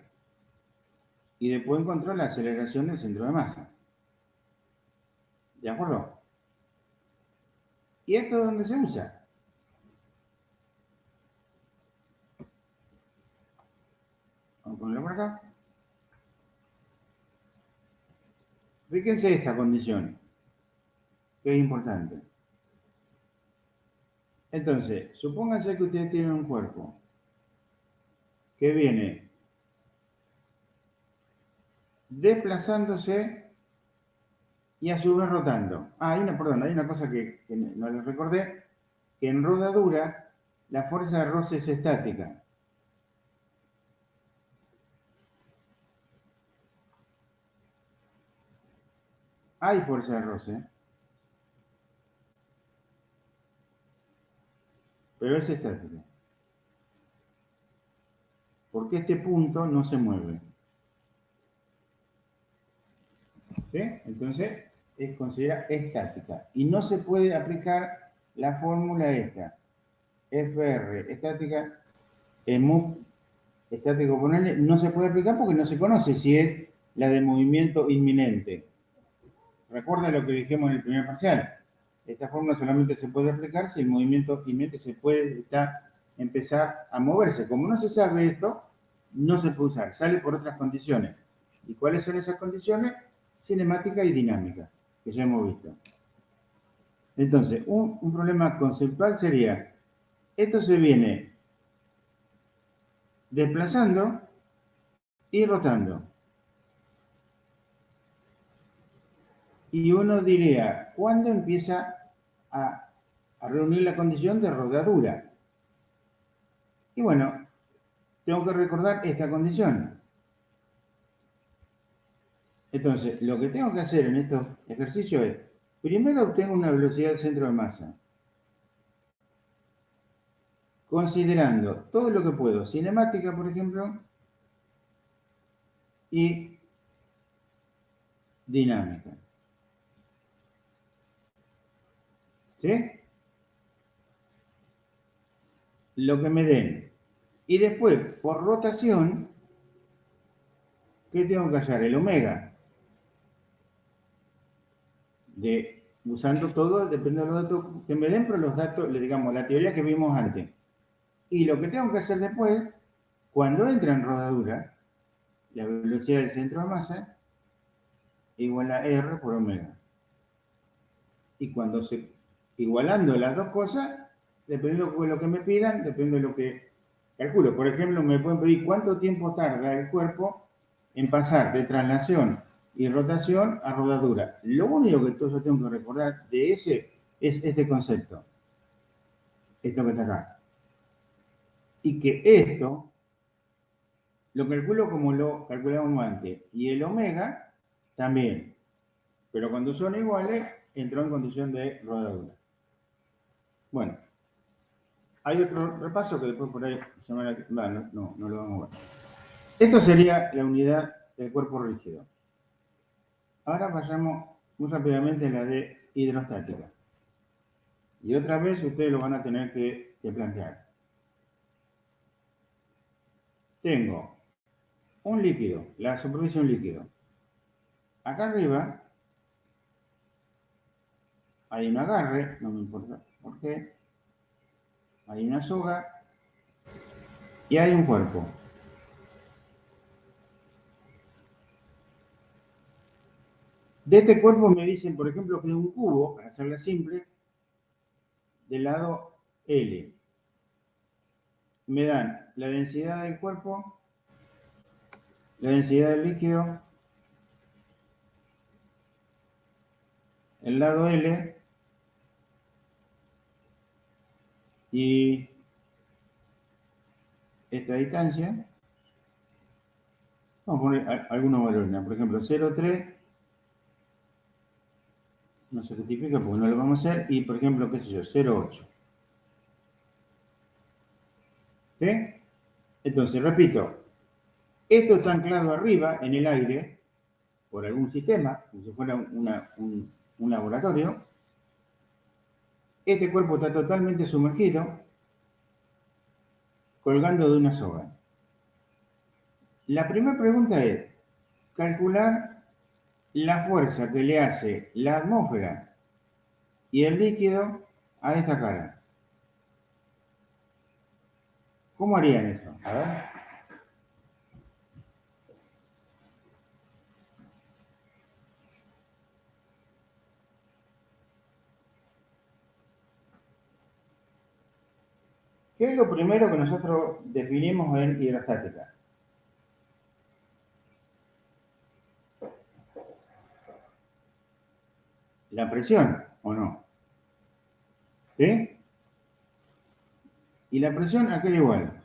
Y después encontró la aceleración del centro de masa. ¿De acuerdo? ¿Y esto dónde se usa? Vamos a ponerlo por acá. Fíjense esta condición, que que es importante. Entonces, supónganse que ustedes tienen un cuerpo que viene desplazándose y a su vez rotando. Hay una cosa que no les recordé, que en rodadura la fuerza de roce es estática. Hay fuerza de roce, pero es estática. Porque este punto no se mueve. ¿Sí? Entonces, es considerada estática. Y no se puede aplicar la fórmula esta. FR, estática, MU, estático ponele, no se puede aplicar porque no se conoce si es la de movimiento inminente. Recuerda lo que dijimos en el primer parcial. Esta fórmula solamente se puede aplicar si el movimiento inminente se puede empezar a moverse. Como no se sabe esto, no se puede usar. Sale por otras condiciones. ¿Y cuáles son esas condiciones? Cinemática y dinámica, que ya hemos visto. Entonces, un problema conceptual sería, esto se viene desplazando y rotando. Y uno diría, ¿cuándo empieza a reunir la condición de rodadura? Y bueno, tengo que recordar esta condición. Entonces, lo que tengo que hacer en estos ejercicios es, primero obtengo una velocidad del centro de masa, considerando todo lo que puedo, cinemática, por ejemplo, y dinámica. ¿Sí? Lo que me den. Y después, por rotación, ¿qué tengo que hallar? El omega. Usando todo, depende de los datos que me den, pero los datos, digamos, la teoría que vimos antes. Y lo que tengo que hacer después, cuando entra en rodadura, la velocidad del centro de masa igual a R por omega. Y cuando igualando las dos cosas, dependiendo de lo que me pidan, depende de lo que calculo. Por ejemplo, me pueden pedir cuánto tiempo tarda el cuerpo en pasar de traslación y rotación a rodadura. Lo único que yo tengo que recordar de ese es este concepto. Esto que está acá. Y que esto lo calculo como lo calculamos antes. Y el omega también. Pero cuando son iguales, entró en condición de rodadura. Bueno, hay otro repaso que después por ahí no lo vamos a ver. Esto sería la unidad del cuerpo rígido. Ahora vayamos muy rápidamente a la de hidrostática. Y otra vez ustedes lo van a tener que plantear. Tengo un líquido, la superficie de un líquido. Acá arriba hay un agarre, no me importa por qué. Hay una soga y hay un cuerpo. De este cuerpo me dicen, por ejemplo, que es un cubo, para hacerla simple, del lado L. Me dan la densidad del cuerpo, la densidad del líquido, el lado L y esta distancia. Vamos a poner algunos valores, por ejemplo, 0,3, no se rectifica porque no lo vamos a hacer, y por ejemplo, qué sé yo, 0,8. ¿Sí? Entonces, repito, esto está anclado arriba en el aire por algún sistema, como si fuera un laboratorio. Este cuerpo está totalmente sumergido, colgando de una soga. La primera pregunta es calcular la fuerza que le hace la atmósfera y el líquido a esta cara. ¿Cómo harían eso? A ver. ¿Qué es lo primero que nosotros definimos en hidrostática? La presión, ¿o no? ¿Sí? ¿Y la presión a qué le igual?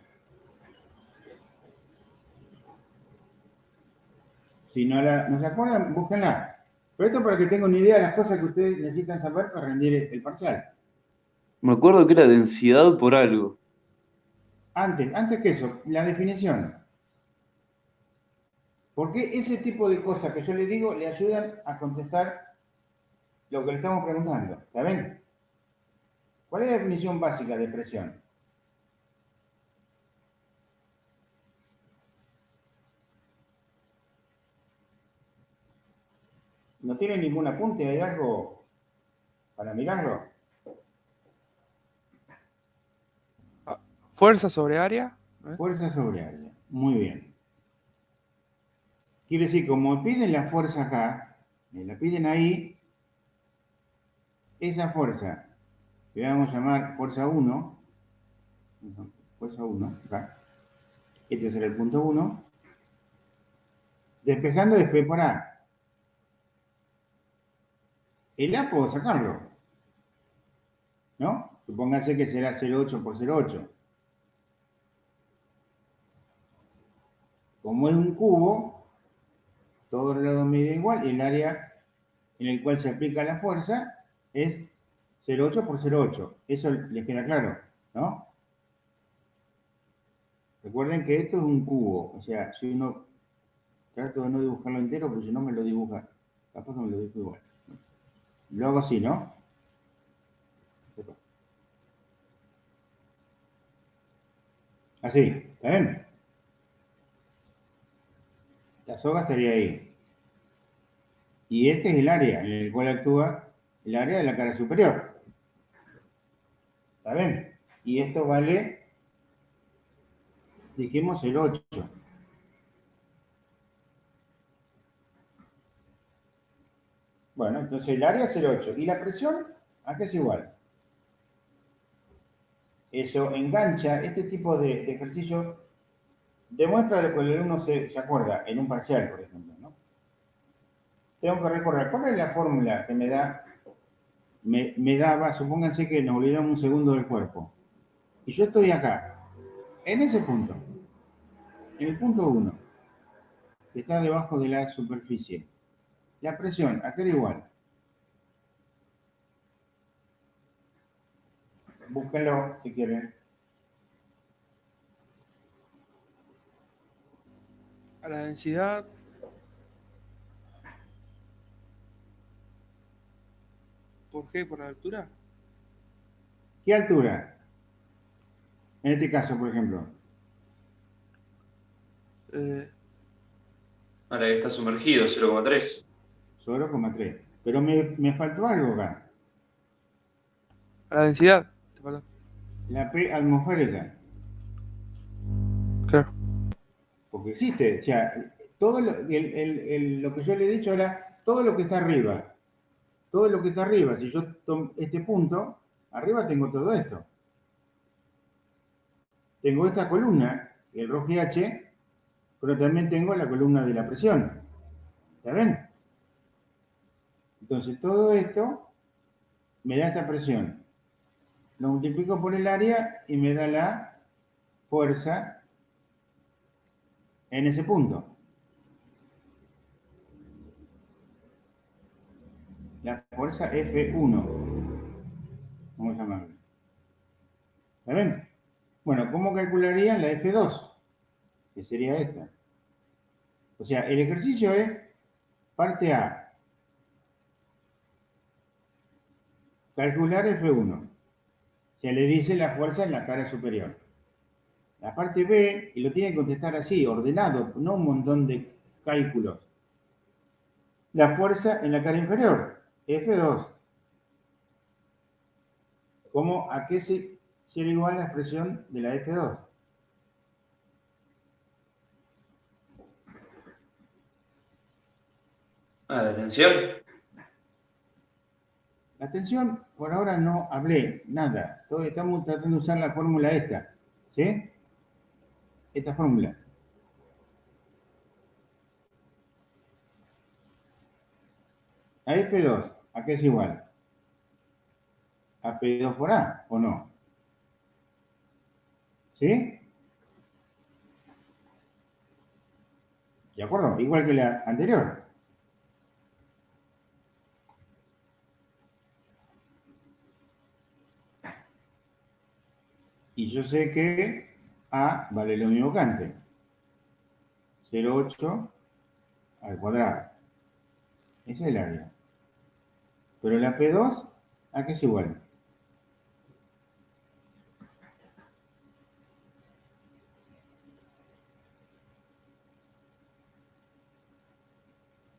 Si no se acuerdan, búsquenla. Pero esto para que tengan una idea de las cosas que ustedes necesitan saber para rendir el parcial. Me acuerdo que era densidad por algo. Antes que eso, la definición. Porque ese tipo de cosas que yo les digo le ayudan a contestar lo que le estamos preguntando. ¿Está bien? ¿Cuál es la definición básica de presión? ¿No tiene ningún apunte? ¿Hay algo para mirarlo? Fuerza sobre área. ¿No es? Fuerza sobre área. Muy bien. Quiere decir, como piden la fuerza acá, me la piden ahí, esa fuerza, que vamos a llamar fuerza 1, fuerza 1, acá, este será el punto 1, despejando después por A. El A puedo sacarlo, ¿no? Supóngase que será 0,8 por 0,8. Como es un cubo, todos los lados miden igual y el área en el cual se aplica la fuerza es 0,8 por 0,8. Eso les queda claro, ¿no? Recuerden que esto es un cubo, o sea, si uno trato de no dibujarlo entero, porque si no me lo dibuja, capaz que me lo dibujo igual. Lo hago así, ¿no? Así, ¿está bien? La soga estaría ahí. Y este es el área en el cual actúa el área de la cara superior. ¿Está bien? Y esto vale, dijimos, el 8. Bueno, entonces el área es el 8. ¿Y la presión? ¿A qué es igual? Eso engancha, este tipo de ejercicio demuestra lo que el alumno se acuerda en un parcial, por ejemplo, ¿no? Tengo que recordar, ¿cuál es la fórmula que me daba, supónganse que nos olvidamos un segundo del cuerpo, y yo estoy acá, en ese punto, en el punto 1, que está debajo de la superficie. La presión, ¿a qué era igual? Búsquenlo si quieren. A la densidad. ¿Por qué? ¿Por la altura? ¿Qué altura? En este caso, por ejemplo. Ahora está sumergido, 0,3. 0,3. Pero me faltó algo acá. A la densidad. Te faltó. La P atmosférica. Claro. Porque existe. O sea, todo lo que yo le he dicho era todo lo que está arriba. Todo lo que está arriba. Si yo tomo este punto, arriba tengo todo esto. Tengo esta columna, el rho GH, pero también tengo la columna de la presión. ¿Está bien? Entonces todo esto me da esta presión. Lo multiplico por el área y me da la fuerza en ese punto. La fuerza F1. Vamos a llamarla. ¿Está bien? Bueno, ¿cómo calcularían la F2? Que sería esta. O sea, el ejercicio es parte A. Calcular F1. O sea, le dice la fuerza en la cara superior. La parte B, y lo tiene que contestar así, ordenado, no un montón de cálculos. La fuerza en la cara inferior, F2. ¿Cómo, a qué será igual la expresión de la F2? Ah, la tensión. La tensión, por ahora no hablé nada. Todavía estamos tratando de usar la fórmula esta. ¿Sí? Esta fórmula. A F2, ¿a qué es igual? ¿A P2 por A o no? ¿Sí? ¿De acuerdo? Igual que la anterior. Y yo sé que A vale lo mismo que antes. 0,8 al cuadrado. Ese es el área. Pero la P2, ¿a qué es igual?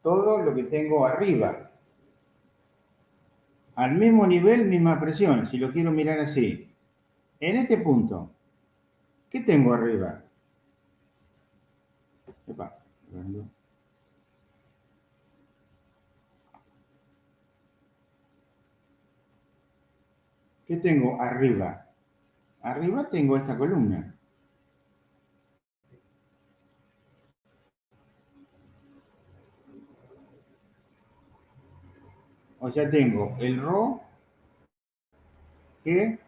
Todo lo que tengo arriba. Al mismo nivel, misma presión, si lo quiero mirar así. En este punto, ¿qué tengo arriba? Epa, ¿qué tengo arriba? Arriba tengo esta columna. O sea, tengo el ρ G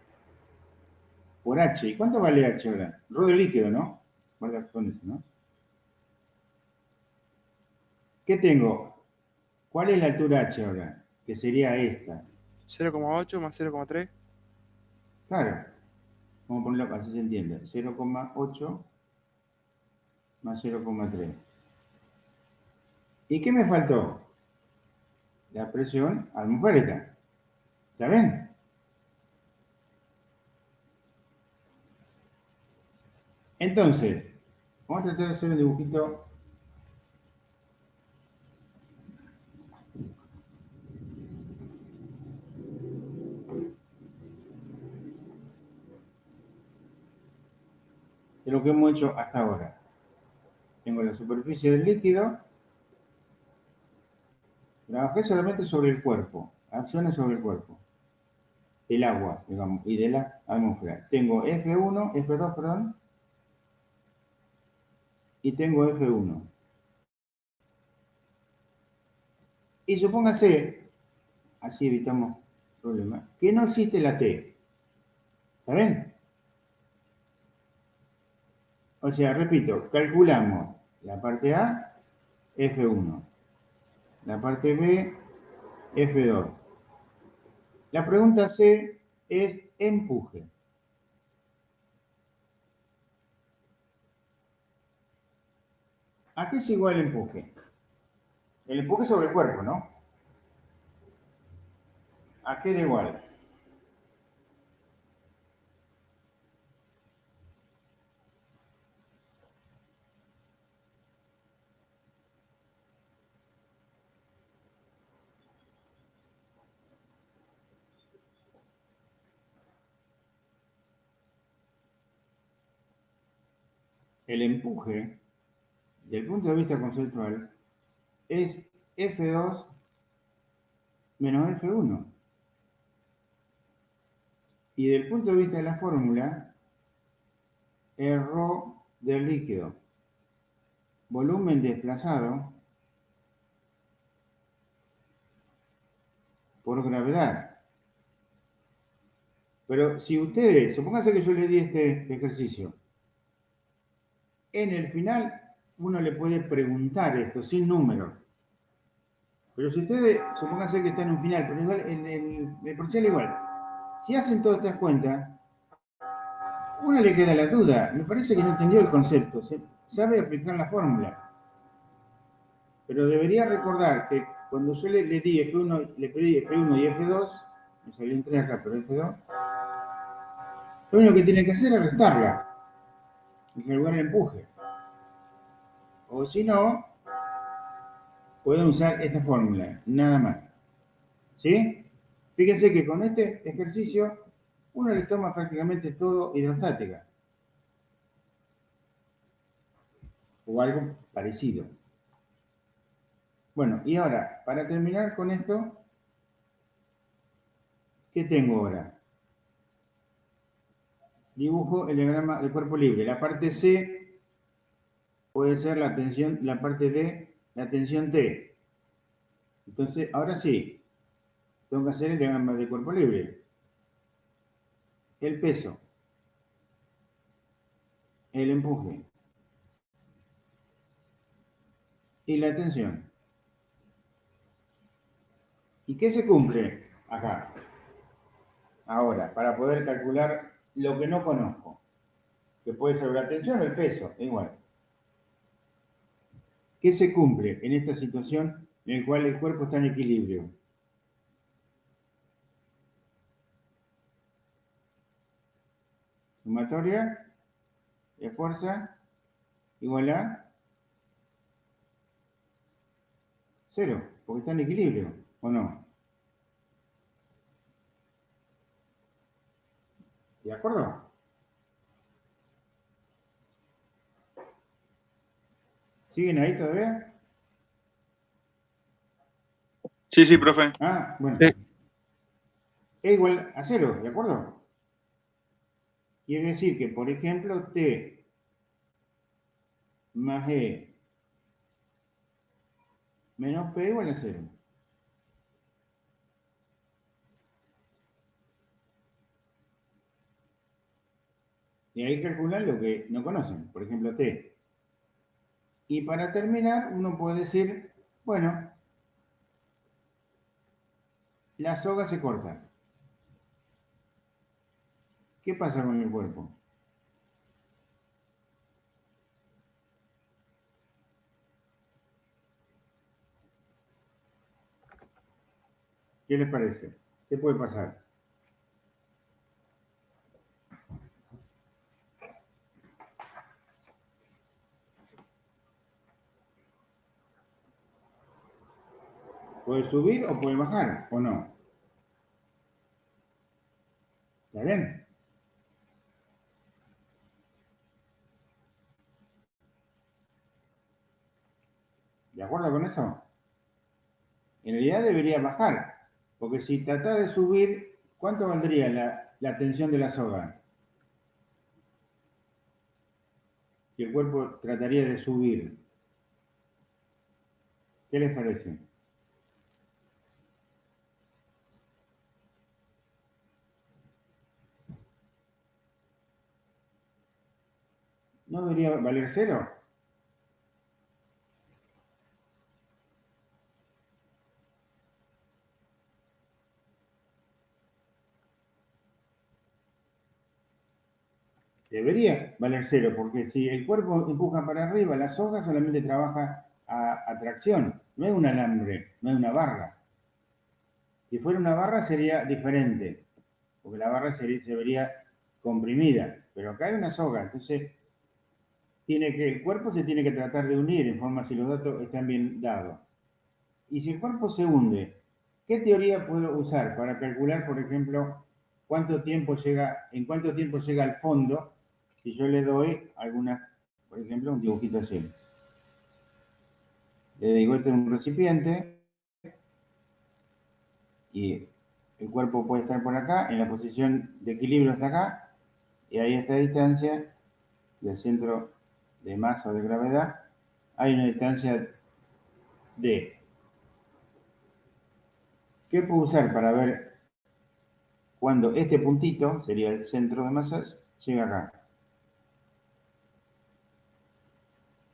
por H. ¿Y cuánto vale H ahora? Rho de líquido, ¿no? Guarda con eso, ¿no? ¿Qué tengo? ¿Cuál es la altura H ahora? Que sería esta. 0,8 más 0,3. Claro. Vamos a ponerlo así se entiende. 0,8 más 0,3. ¿Y qué me faltó? La presión atmosférica. ¿Está bien? Entonces, vamos a tratar de hacer un dibujito. De lo que hemos hecho hasta ahora. Tengo la superficie del líquido. Trabajé solamente sobre el cuerpo. Acciones sobre el cuerpo. El agua, digamos, y de la atmósfera. Tengo F1, F2, perdón, y tengo F1. Y supóngase, así evitamos problemas, que no existe la T. ¿Está bien? O sea, repito, calculamos la parte A, F1. La parte B, F2. La pregunta C es empuje. ¿A qué es igual el empuje? El empuje sobre el cuerpo, ¿no? ¿A qué era igual? El empuje, desde el punto de vista conceptual, es F2 menos F1. Y desde el punto de vista de la fórmula, el ρ del líquido, volumen desplazado por gravedad. Pero si ustedes, supónganse que yo le di este ejercicio, en el final uno le puede preguntar esto sin números. Pero si ustedes, supónganse que está en un final, pero igual en el parcial igual, si hacen todas estas cuentas, uno le queda la duda. Me parece que no entendió el concepto. Sabe aplicar la fórmula. Pero debería recordar que cuando yo le di F1, le pedí F1 y F2, me salió en 3 acá, pero F2, lo único que tiene que hacer es restarla y calcular el empuje. O si no, pueden usar esta fórmula, nada más. ¿Sí? Fíjense que con este ejercicio uno le toma prácticamente todo hidrostática. O algo parecido. Bueno, y ahora, para terminar con esto, ¿Qué tengo ahora? Dibujo el diagrama del cuerpo libre. La parte C puede ser la tensión, la parte D, la tensión T. Entonces, ahora sí, tengo que hacer el diagrama del cuerpo libre. El peso, el empuje y la tensión. ¿Y qué se cumple acá? Ahora, para poder calcular lo que no conozco, que puede ser la tensión o el peso, igual. ¿Qué se cumple en esta situación en la cual el cuerpo está en equilibrio? Sumatoria de fuerza igual a 0, porque está en equilibrio, ¿o no? ¿De acuerdo? ¿Siguen ahí todavía? Sí, sí, profe. Ah, bueno. Sí. E igual a 0, ¿de acuerdo? Quiere decir que, por ejemplo, T más E menos P igual a 0. Y ahí calculan lo que no conocen, por ejemplo, T. Y para terminar, uno puede decir, bueno, la soga se corta. ¿Qué pasa con el cuerpo? ¿Qué les parece? ¿Qué puede pasar? ¿Puede subir o puede bajar o no? ¿Está bien? ¿De acuerdo con eso? En realidad debería bajar, porque si trata de subir, ¿cuánto valdría la tensión de la soga? Si el cuerpo trataría de subir. ¿Qué les parece? ¿No debería valer 0? Debería valer 0, porque si el cuerpo empuja para arriba, la soga solamente trabaja a tracción, no es un alambre, no es una barra. Si fuera una barra sería diferente, porque la barra se vería comprimida, pero acá hay una soga, entonces el cuerpo se tiene que tratar de unir en forma si los datos están bien dados. Y si el cuerpo se hunde, ¿qué teoría puedo usar para calcular, por ejemplo, en cuánto tiempo llega al fondo si yo le doy por ejemplo, un dibujito así? Le digo, este es un recipiente y el cuerpo puede estar por acá, en la posición de equilibrio está acá, y ahí a esta distancia del centro de masa o de gravedad hay una distancia D. ¿Qué puedo usar para ver cuando este puntito, sería el centro de masa, llega acá?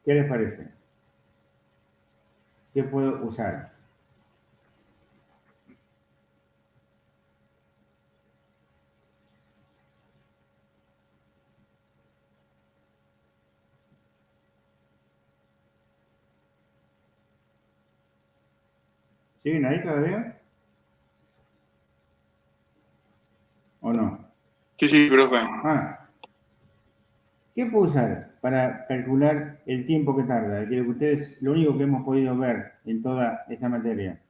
¿Qué les parece? ¿Qué puedo usar? ¿Siguen ahí todavía? ¿O no? Sí, sí, profe. Ah, ¿qué puedo usar para calcular el tiempo que tarda? Que ustedes, lo único que hemos podido ver en toda esta materia.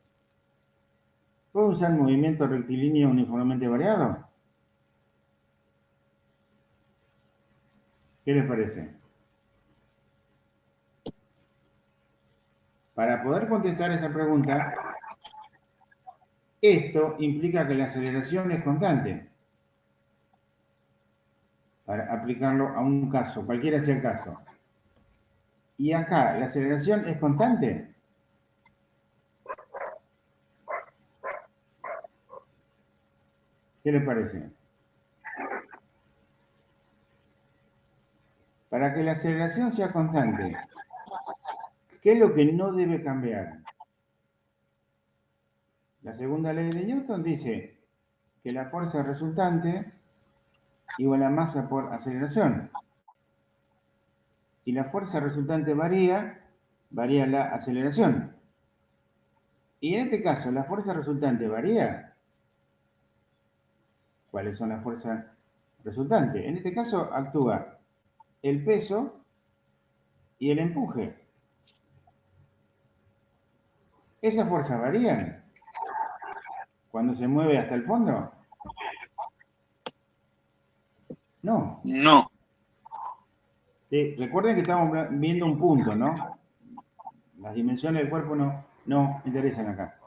¿Puedo usar movimiento rectilíneo uniformemente variado? ¿Qué les parece? Para poder contestar esa pregunta, Esto implica que la aceleración es constante. Para aplicarlo a un caso, cualquiera sea el caso. Y acá, ¿la aceleración es constante? ¿Qué les parece? Para que la aceleración sea constante, ¿qué es lo que no debe cambiar? La segunda ley de Newton dice que la fuerza resultante igual a masa por aceleración. Si la fuerza resultante varía, varía la aceleración. Y en este caso, ¿la fuerza resultante varía? ¿Cuáles son las fuerzas resultantes? En este caso actúa el peso y el empuje. ¿Esas fuerzas varían cuando se mueve hasta el fondo? No. No. Sí, recuerden que estamos viendo un punto, ¿no? Las dimensiones del cuerpo no interesan acá.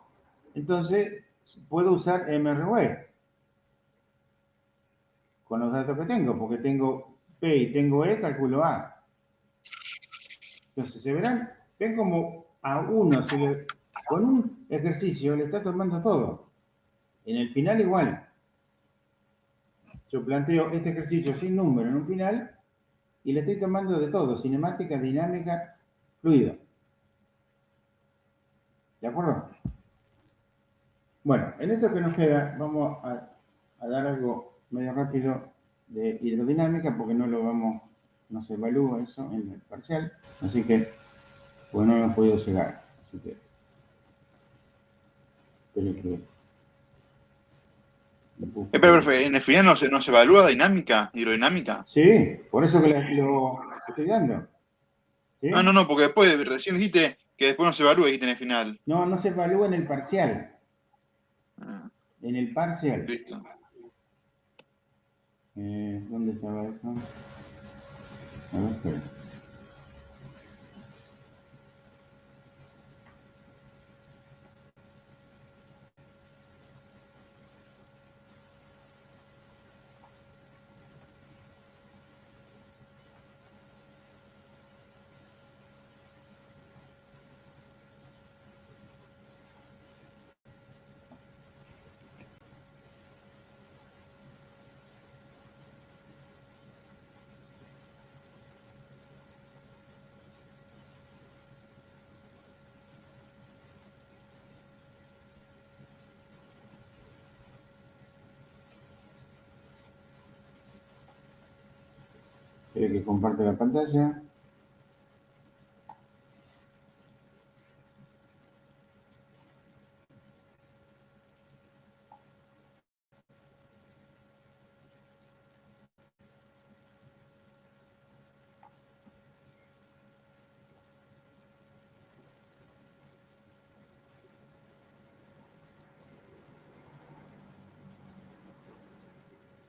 Entonces, puedo usar MRV con los datos que tengo, porque tengo P y tengo E, calculo A. Entonces, se verán, ven como a uno con un ejercicio le está tomando todo. En el final igual. Yo planteo este ejercicio sin número en un final y le estoy tomando de todo, cinemática, dinámica, fluido. ¿De acuerdo? Bueno, en esto que nos queda, vamos a dar algo medio rápido de hidrodinámica, porque no se evalúa eso en el parcial, así que, pues no hemos podido llegar. Así que, espero que... Pero, profe, en el final no se evalúa dinámica, hidrodinámica. Sí, por eso que lo estoy dando. ¿Sí? No, porque después recién dijiste que después no se evalúa, dijiste en el final. No se evalúa en el parcial. Ah, En el parcial. listo. ¿Dónde estaba esto? A ver, espera. Espero que comparte la pantalla.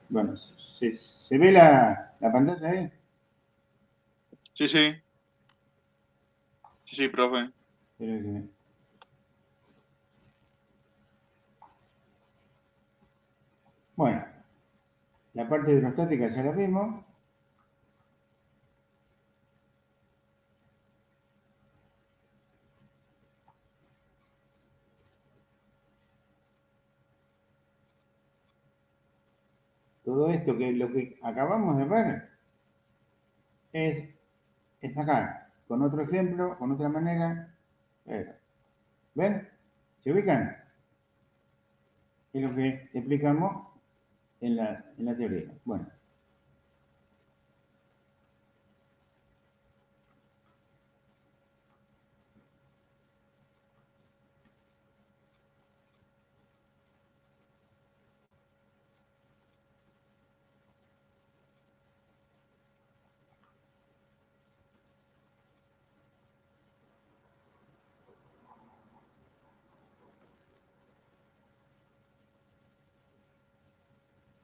Bueno, ¿se ve la pantalla ahí? Sí, sí. Sí, profe. Espero que... Bueno, la parte hidrostática ya la vimos. Todo esto que lo que acabamos de ver es acá, con otro ejemplo, con otra manera. ¿Ven? ¿Se ubican? Es lo que explicamos en la teoría. Bueno.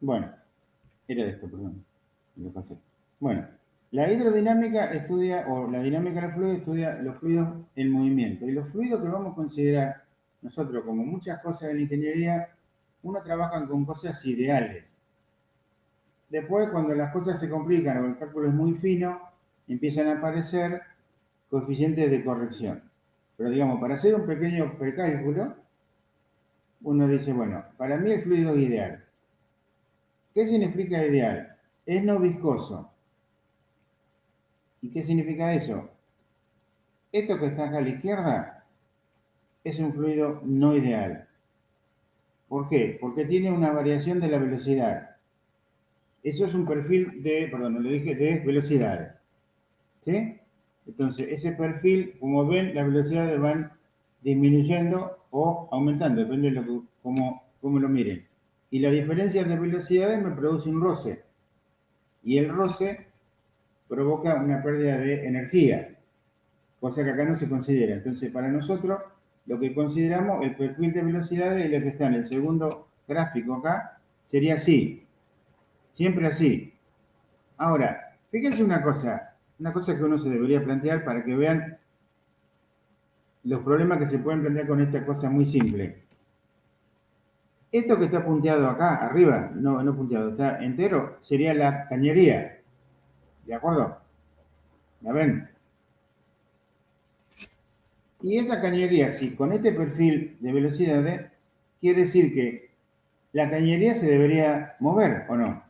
Bueno, era esto, perdón. Lo pasé. Bueno, la hidrodinámica estudia, o la dinámica de los fluidos estudia los fluidos en movimiento. Y los fluidos que vamos a considerar nosotros, como muchas cosas de la ingeniería, uno trabaja con cosas ideales. Después, cuando las cosas se complican o el cálculo es muy fino, empiezan a aparecer coeficientes de corrección. Pero digamos, para hacer un pequeño precálculo, uno dice, bueno, para mí el fluido es ideal. ¿Qué significa ideal? Es no viscoso. ¿Y qué significa eso? Esto que está acá a la izquierda es un fluido no ideal. ¿Por qué? Porque tiene una variación de la velocidad. Eso es un perfil de, perdón, no le dije, de velocidades. ¿Sí? Entonces, ese perfil, como ven, las velocidades van disminuyendo o aumentando, depende de cómo lo miren. Y la diferencia de velocidades me produce un roce. Y el roce provoca una pérdida de energía, cosa que acá no se considera. Entonces, para nosotros, lo que consideramos, el perfil de velocidades, es lo que está en el segundo gráfico acá, sería así. Siempre así. Ahora, fíjense una cosa que uno se debería plantear para que vean los problemas que se pueden plantear con esta cosa muy simple. Esto que está punteado acá, arriba, no punteado, está entero, sería la cañería. ¿De acuerdo? ¿La ven? Y esta cañería, sí, con este perfil de velocidades, quiere decir que la cañería se debería mover, ¿o no?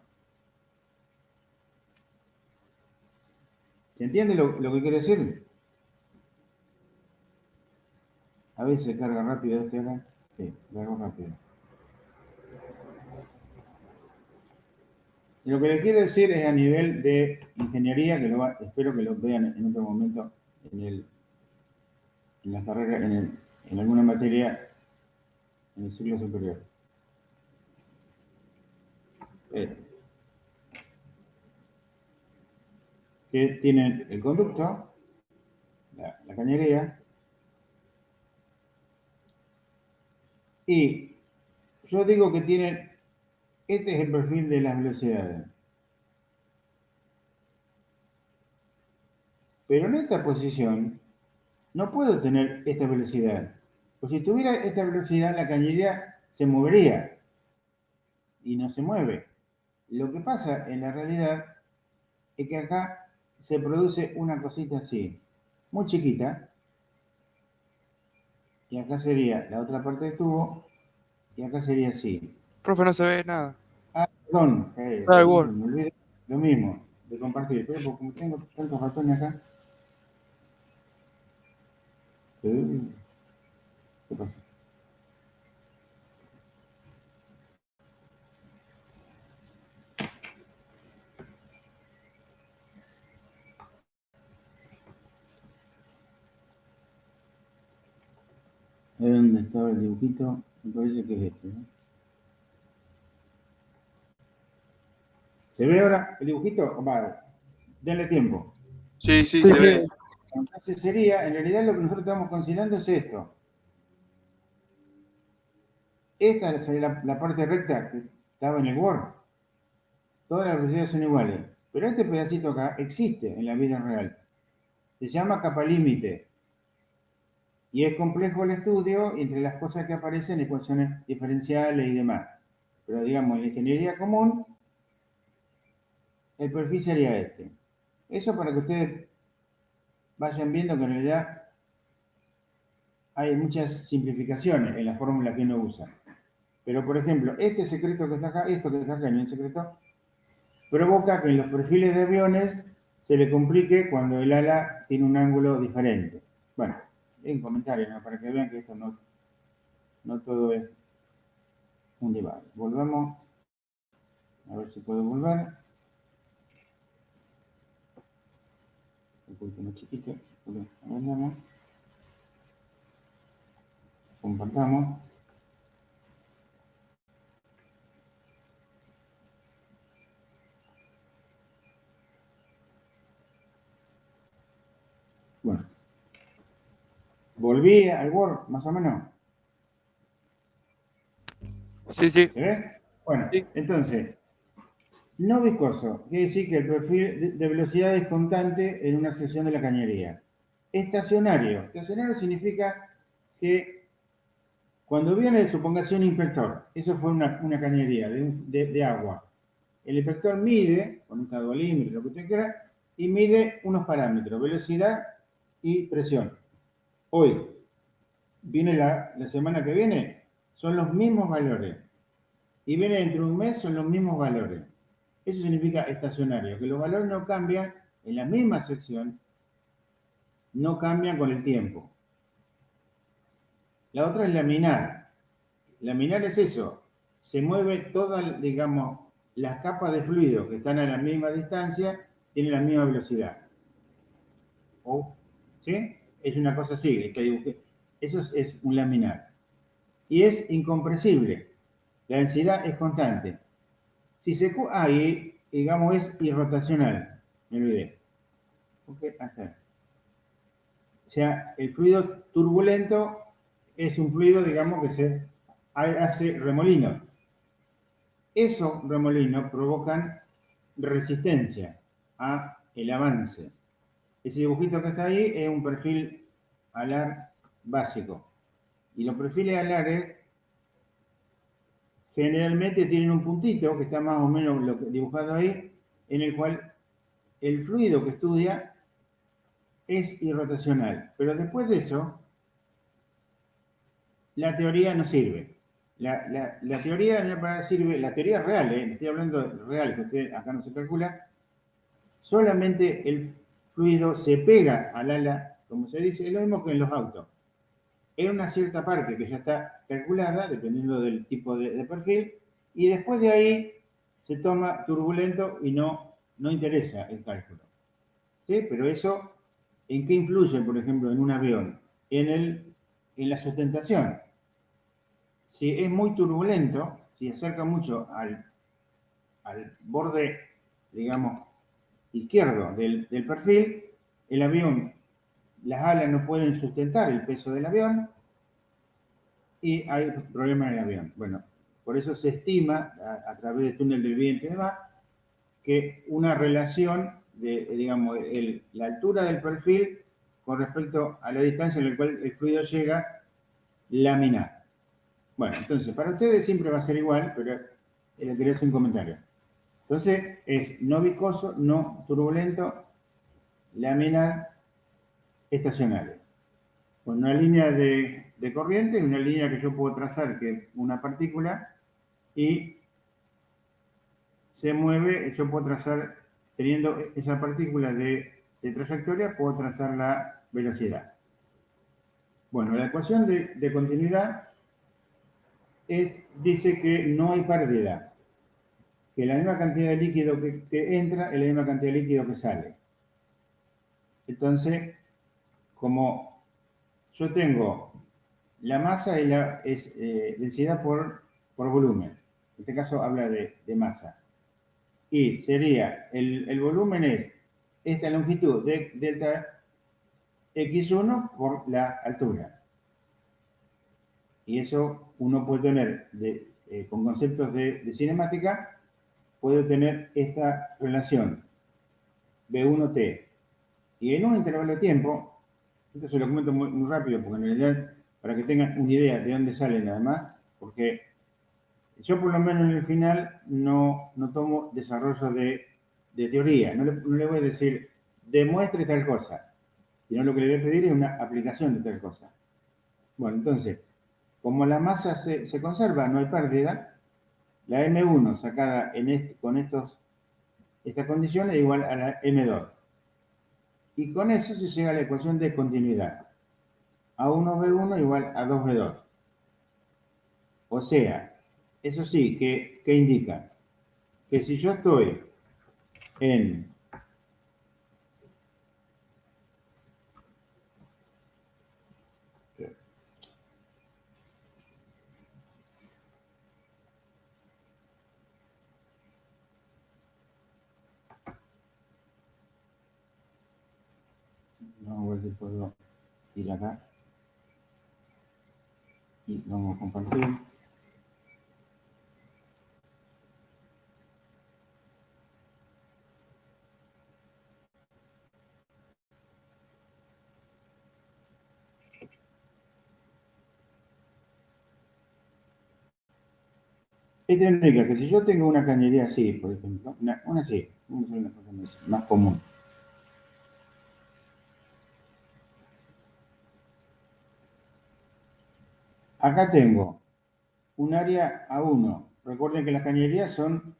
¿Se entiende lo que quiere decir? A veces carga rápido este acá. Sí, carga rápido. Y lo que le quiero decir es a nivel de ingeniería, que espero que lo vean en otro momento en la carrera, en alguna materia en el ciclo superior. Que tienen el conducto, la cañería, y yo digo que tienen, este es el perfil de las velocidades. Pero en esta posición no puedo tener esta velocidad. Pues si tuviera esta velocidad, la cañería se movería y no se mueve. Lo que pasa en la realidad es que acá se produce una cosita así, muy chiquita, y acá sería la otra parte del tubo, y acá sería así. Profe, no se ve nada. Ah, perdón, Está el Word. me olvidé lo mismo, de compartir, pero como tengo tantos ratones acá. ¿Qué pasa? A ver dónde estaba el dibujito, me parece que es este, ¿no? ¿Se ve ahora el dibujito? Va, denle tiempo. Sí, sí, Sí, se sí. ve. Entonces sería, en realidad lo que nosotros estamos considerando es esto. Esta sería la parte recta que estaba en el Word. Todas las velocidades son iguales. Pero este pedacito acá existe en la vida real. Se llama capa límite. Y es complejo el estudio entre las cosas que aparecen, ecuaciones diferenciales y demás. Pero digamos, en la ingeniería común, el perfil sería este. Eso para que ustedes vayan viendo que en realidad hay muchas simplificaciones en la fórmula que uno usa. Pero, por ejemplo, este secreto que está acá, esto que está acá en el secreto, provoca que en los perfiles de aviones se le complique cuando el ala tiene un ángulo diferente. Bueno, en comentarios, ¿no? Para que vean que esto no todo es un debate. Volvamos. A ver si puedo volver. Un poquito más chiquito. Volvamos. Compartamos. Bueno. Volví al Word, más o menos. Sí, sí. ¿Se ve? Bueno, Sí. entonces, no viscoso quiere decir que el perfil de velocidad es constante en una sección de la cañería. Estacionario. Estacionario significa que Cuando viene, supóngase un inspector, eso fue una cañería de agua. El inspector mide, con un caudalímetro, lo que usted quiera, y mide unos parámetros, velocidad y presión. Hoy, viene la semana que viene, son los mismos valores. Y viene dentro de un mes, son los mismos valores. Eso significa estacionario, que los valores no cambian en la misma sección, no cambian con el tiempo. La otra es laminar. Laminar es eso, se mueve todas, digamos, las capas de fluido que están a la misma distancia, tienen la misma velocidad. ¿Sí? Es una cosa así, eso es un laminar. Y es incompresible, la densidad es constante. Si se ahí, digamos, es irrotacional, me olvidé. Ok, hasta ahí. O sea, el fluido turbulento es un fluido, digamos, que se hace remolinos. Esos remolinos provocan resistencia a el avance. Ese dibujito que está ahí es un perfil alar básico. Y los perfiles alares generalmente tienen un puntito que está más o menos dibujado ahí, en el cual el fluido que estudia es irrotacional. Pero después de eso, la teoría no sirve. La teoría no sirve, la teoría real, estoy hablando de real, que usted acá no se calcula, solamente el fluido se pega al ala, como se dice, es lo mismo que en los autos. En una cierta parte que ya está calculada, dependiendo del tipo de perfil, y después de ahí se toma turbulento y no interesa el cálculo. ¿Sí? Pero eso, ¿en qué influye, por ejemplo, en un avión? En la sustentación. Si es muy turbulento, si acerca mucho al borde, digamos, izquierdo del perfil, el avión, las alas no pueden sustentar el peso del avión y hay problemas en el avión. Bueno, por eso se estima, a través del túnel del viento y demás, que una relación de, digamos, la altura del perfil con respecto a la distancia en la cual el fluido llega laminar. Bueno, entonces, para ustedes siempre va a ser igual, pero le quería hacer un comentario. Entonces, es no viscoso, no turbulento, laminar, estacionario. Con una línea de corriente, una línea que yo puedo trazar, que es una partícula, y se mueve, yo puedo trazar, teniendo esa partícula de trayectoria, puedo trazar la velocidad. Bueno, la ecuación de continuidad dice que no hay pérdida, que la misma cantidad de líquido que entra es la misma cantidad de líquido que sale. Entonces, como yo tengo la masa es densidad por volumen, en este caso habla de masa, y sería, el volumen es esta longitud de delta x1 por la altura. Y eso uno puede tener, con conceptos de cinemática, puede tener esta relación B1T. Y en un intervalo de tiempo, esto se lo comento muy rápido, porque en realidad, para que tengan una idea de dónde salen nada más, porque yo por lo menos en el final no tomo desarrollo de teoría, no le voy a decir demuestre tal cosa, sino lo que le voy a pedir es una aplicación de tal cosa. Bueno, entonces, como la masa se conserva, no hay pérdida, la M1 sacada con estas condiciones es igual a la M2. Y con eso se llega a la ecuación de continuidad. A1B1 igual a 2B2. O sea, eso sí, ¿qué indica? Que si yo estoy en vamos a ver si puedo ir acá y vamos a compartir. Esto indica que si yo tengo una cañería así, por ejemplo, una así, vamos a hacer una cosa más común. Acá tengo un área A1. Recuerden que las cañerías son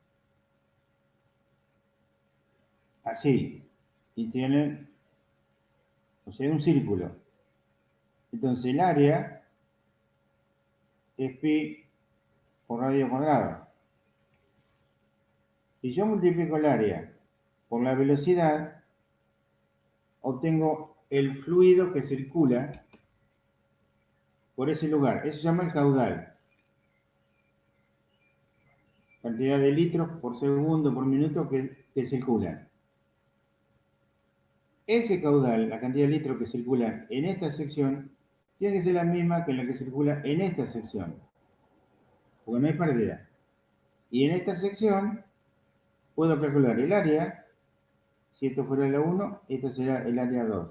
así y tienen, o sea, un círculo. Entonces el área es pi por radio cuadrado. Si yo multiplico el área por la velocidad, obtengo el fluido que circula por ese lugar. Eso se llama el caudal. Cantidad de litros por segundo, por minuto que circulan. Ese caudal, la cantidad de litros que circulan en esta sección, tiene que ser la misma que la que circula en esta sección, porque no hay pérdida. Y en esta sección puedo calcular el área. Si esto fuera la 1, esta será el área 2.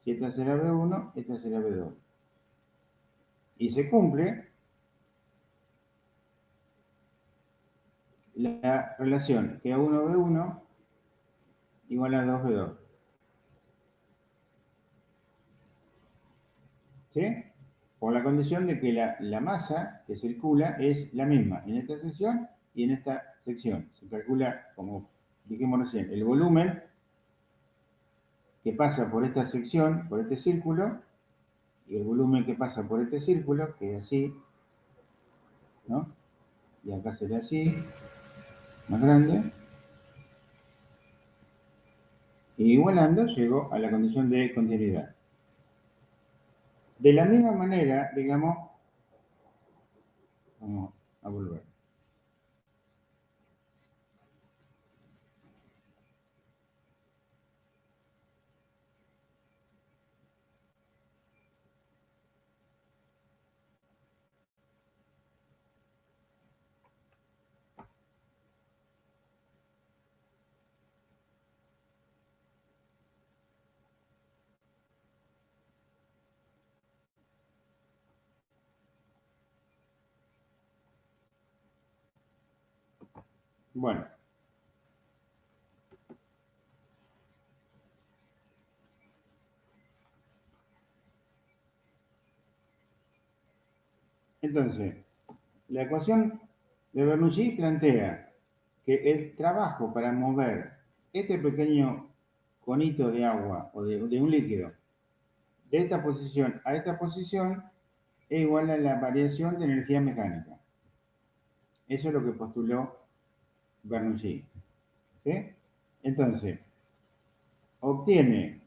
Si esta será B1, esta será B2. Y se cumple la relación que A1B1 igual a 2B2. ¿Sí? Por la condición de que la masa que circula es la misma en esta sección y en esta sección. Se calcula, como dijimos recién, el volumen que pasa por esta sección, por este círculo, y el volumen que pasa por este círculo, que es así, ¿no? Y acá será así, más grande. Y igualando llego a la condición de continuidad. De la misma manera, digamos, vamos a volver. Bueno. Entonces, la ecuación de Bernoulli plantea que el trabajo para mover este pequeño conito de agua o de un líquido de esta posición a esta posición es igual a la variación de energía mecánica. Eso es lo que postuló Bernoulli. ¿Sí? Entonces, obtiene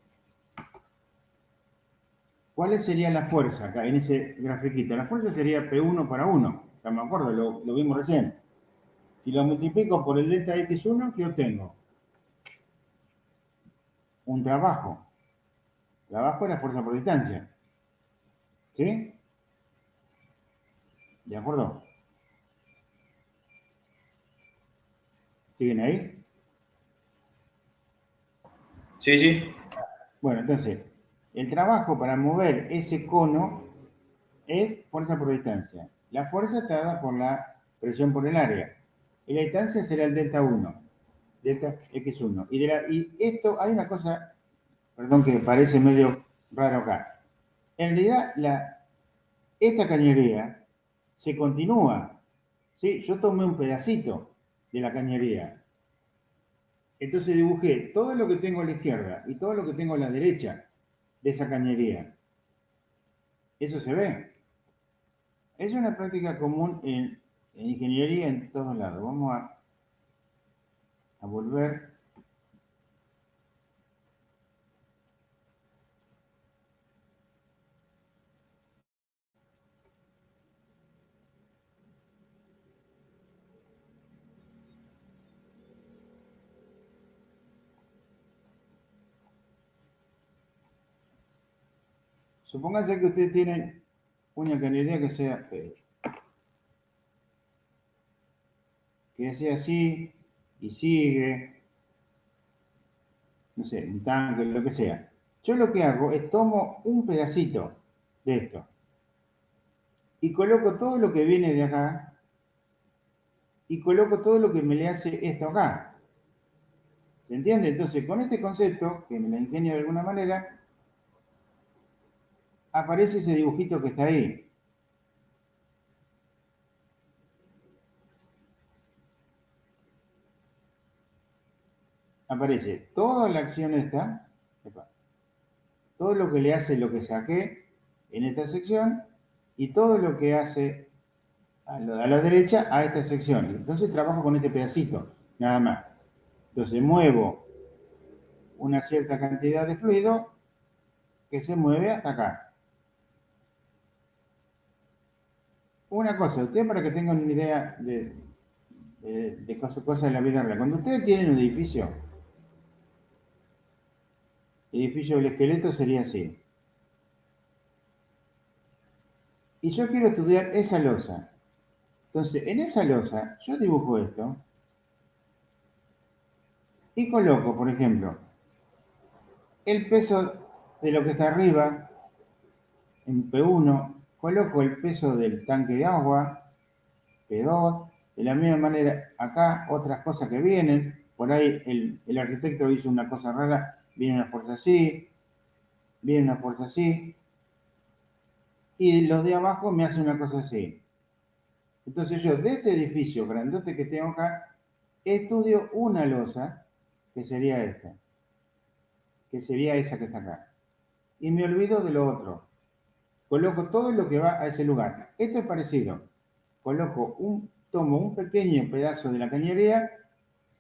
cuál sería la fuerza acá en ese grafiquito. La fuerza sería P1 para 1. Ya me acuerdo, lo vimos recién. Si lo multiplico por el delta X1, ¿qué obtengo? Un trabajo. Trabajo es la fuerza por distancia. ¿Sí? ¿De acuerdo? ¿Siguen ahí? Sí, sí. Bueno, entonces, el trabajo para mover ese cono es fuerza por distancia. La fuerza está dada por la presión por el área. Y la distancia será el delta 1, delta X1. Y esto, hay una cosa, perdón, que parece medio raro acá. En realidad, esta cañería se continúa. ¿Sí? Yo tomé un pedacito de la cañería. Entonces dibujé todo lo que tengo a la izquierda y todo lo que tengo a la derecha de esa cañería. ¿Eso se ve? Es una práctica común en ingeniería en todos lados. Vamos a volver. Supónganse que ustedes tienen una cañería que sea así y sigue, no sé, un tanque, lo que sea. Yo lo que hago es tomo un pedacito de esto y coloco todo lo que viene de acá y coloco todo lo que me le hace esto acá. ¿Se entiende? Entonces, con este concepto, que me lo ingenio de alguna manera, aparece ese dibujito que está ahí. Aparece toda la acción esta, todo lo que le hace lo que saqué en esta sección y todo lo que hace a la derecha a esta sección. Entonces trabajo con este pedacito, nada más. Entonces muevo una cierta cantidad de fluido que se mueve hasta acá. Una cosa, ustedes para que tengan una idea de cosas de la vida real. Cuando ustedes tienen un edificio, el edificio del esqueleto sería así. Y yo quiero estudiar esa losa. Entonces, en esa losa, yo dibujo esto y coloco, por ejemplo, el peso de lo que está arriba en P1, coloco el peso del tanque de agua, P2, de la misma manera acá otras cosas que vienen, por ahí el arquitecto hizo una cosa rara, viene una fuerza así, viene una fuerza así, y los de abajo me hacen una cosa así. Entonces yo de este edificio grandote que tengo acá, estudio una losa, que sería esta, que sería esa que está acá. Y me olvido de lo otro. Coloco todo lo que va a ese lugar. Esto es parecido. Tomo un pequeño pedazo de la cañería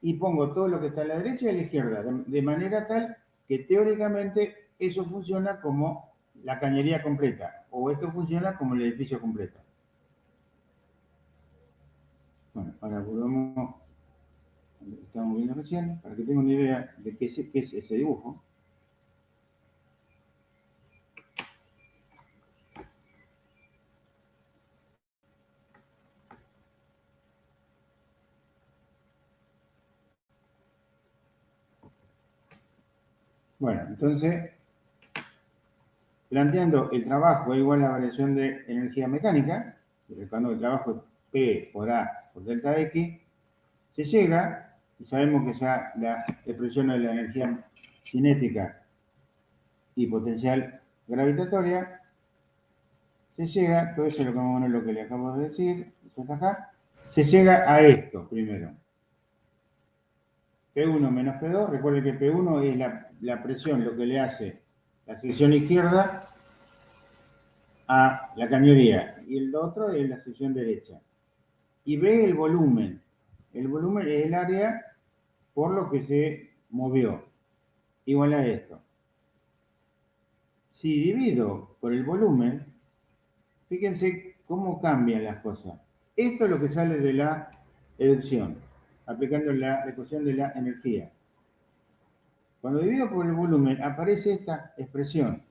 y pongo todo lo que está a la derecha y a la izquierda, de manera tal que teóricamente eso funciona como la cañería completa, o esto funciona como el edificio completo. Bueno, ahora volvemos a lo que estábamos viendo recién, para que tengan una idea de qué es ese dibujo. Bueno, entonces, planteando el trabajo igual a la variación de energía mecánica, y recordando que el trabajo es P por A por delta X, se llega, y sabemos que ya las expresiones de la energía cinética y potencial gravitatoria, se llega, todo eso es lo que le acabo de decir, eso está acá, se llega a esto primero. P1 menos P2, recuerden que P1 es la presión, lo que le hace la sección izquierda a la cañería, y el otro es la sección derecha. Y B el volumen. El volumen es el área por lo que se movió, igual a esto. Si divido por el volumen, fíjense cómo cambian las cosas. Esto es lo que sale de la educción, aplicando la ecuación de la energía. Cuando divido por el volumen, aparece esta expresión.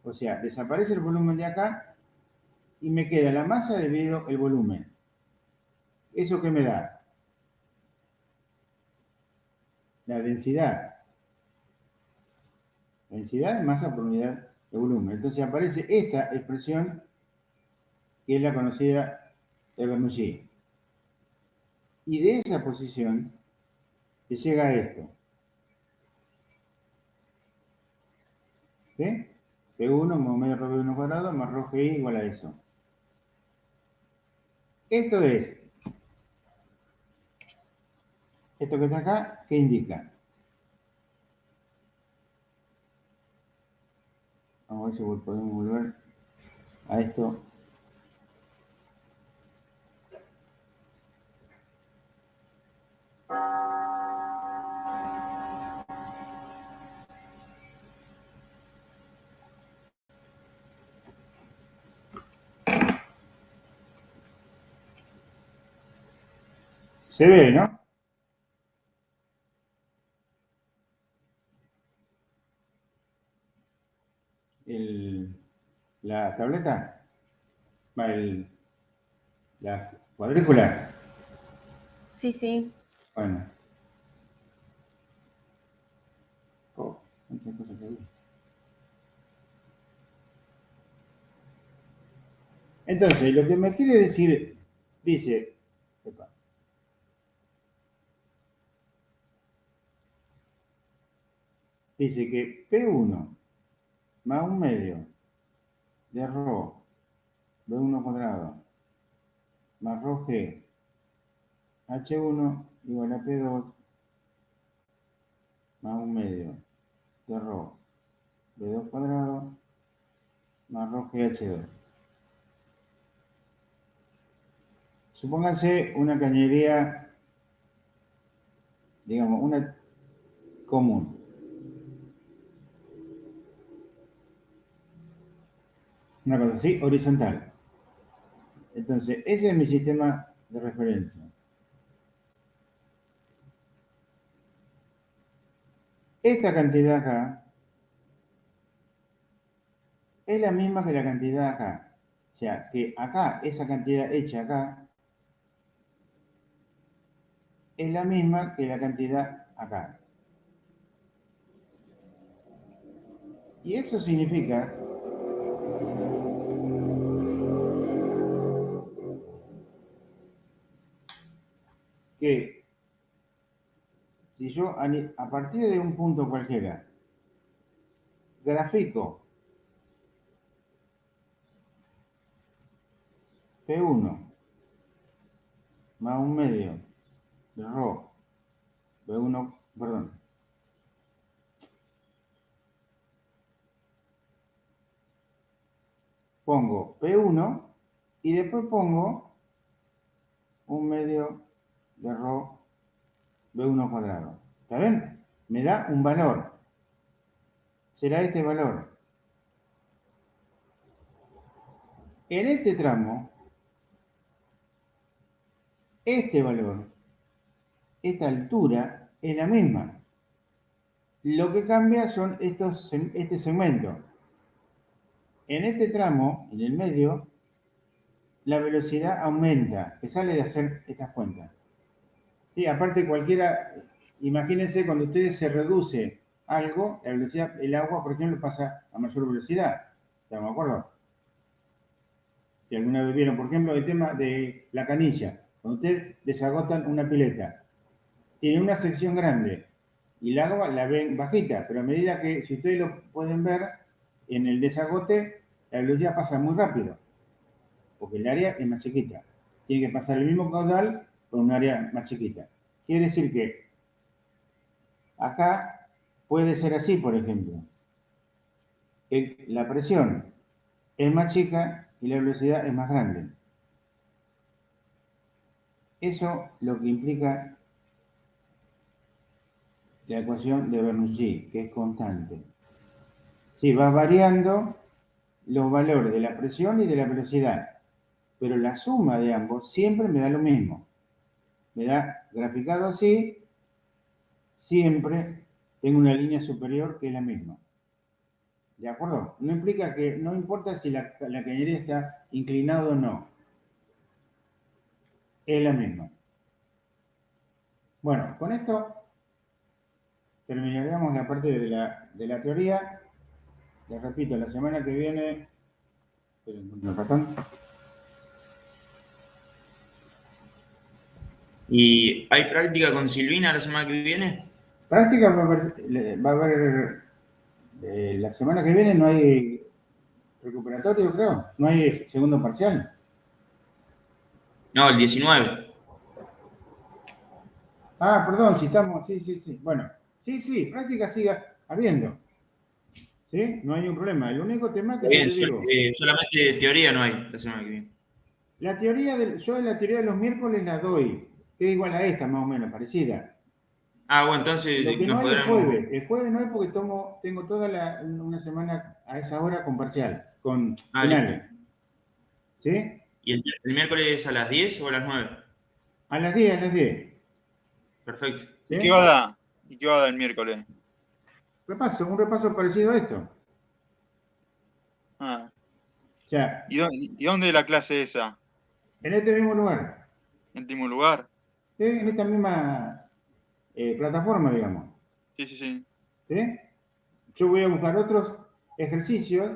O sea, desaparece el volumen de acá y me queda la masa dividido el volumen. ¿Eso qué me da? La densidad. La densidad es masa por unidad de volumen. Entonces aparece esta expresión que es la conocida de Bernoulli. Y de esa posición se llega a esto. ¿Sí? P1 más medio ρ1 cuadrado más ρgi igual a eso. Esto que está acá, ¿qué indica? Vamos a ver si podemos volver a esto. Se ve, ¿no? La tableta, la cuadrícula. Sí, sí. Bueno. Oh, muchas cosas que hay. Entonces, lo que me quiere decir, dice, dice que P1 más 1/2 de ρ B1 cuadrado más ρg H1 igual a P2 más 1/2 de ρ B2 cuadrado más ρg H2. Supónganse una cañería, digamos, una común. Una cosa así, horizontal. Entonces, ese es mi sistema de referencia. Esta cantidad acá es la misma que la cantidad acá. O sea, que acá, esa cantidad hecha acá, es la misma que la cantidad acá. Y eso significa que si yo a partir de un punto cualquiera grafico P1 más 1/2 de ρ B1, perdón, pongo P1 y después pongo 1/2 de ρ B1 cuadrado. ¿Está bien? Me da un valor. Será este valor. En este tramo, este valor, esta altura, es la misma. Lo que cambia son este segmento. En este tramo, en el medio, la velocidad aumenta, que sale de hacer estas cuentas. Sí, aparte cualquiera, imagínense cuando ustedes se reduce algo, la velocidad, el agua, por ejemplo, pasa a mayor velocidad. ¿Estamos de acuerdo? Si alguna vez vieron, por ejemplo, el tema de la canilla. Cuando ustedes desagotan una pileta, tiene una sección grande y el agua la ven bajita, pero a medida que, si ustedes lo pueden ver, en el desagote, la velocidad pasa muy rápido, porque el área es más chiquita. Tiene que pasar el mismo caudal con un área más chiquita. Quiere decir que acá puede ser así, por ejemplo. La presión es más chica y la velocidad es más grande. Eso lo que implica la ecuación de Bernoulli, que es constante. Sí, va variando los valores de la presión y de la velocidad, pero la suma de ambos siempre me da lo mismo. Me da, graficado así, siempre tengo una línea superior que es la misma. ¿De acuerdo? No implica que, no importa si la cañería está inclinada o no. Es la misma. Bueno, con esto terminaríamos la parte de la teoría. Les repito, la semana que viene... ¿El ratón? ¿Y hay práctica con Silvina la semana que viene? Práctica va a haber la semana que viene no hay recuperatorio, creo. No hay segundo parcial. No, el 19. Ah, perdón, si estamos... Sí. Bueno, sí, práctica siga habiendo. ¿Sí? No hay ningún problema. El único tema que Bien, yo te digo... solamente teoría no hay la semana que viene. La teoría yo la teoría de los miércoles la doy, que es igual a esta, más o menos, parecida. Ah, bueno, entonces Lo que no nos hay es podremos... jueves. El jueves no hay porque tengo toda una semana a esa hora con parcial, con finales. ¿Sí? ¿Y el miércoles a las 10 o a las 9? A las 10, a las 10. Perfecto. ¿Sí? ¿Y qué va a dar? ¿Y qué va a dar el miércoles? Un repaso parecido a esto. Ah. O sea, ¿Y dónde es la clase esa? en este mismo lugar, ¿En el último lugar? ¿sí? En esta misma plataforma, digamos. Sí. ¿Sí? Yo voy a buscar otros ejercicios,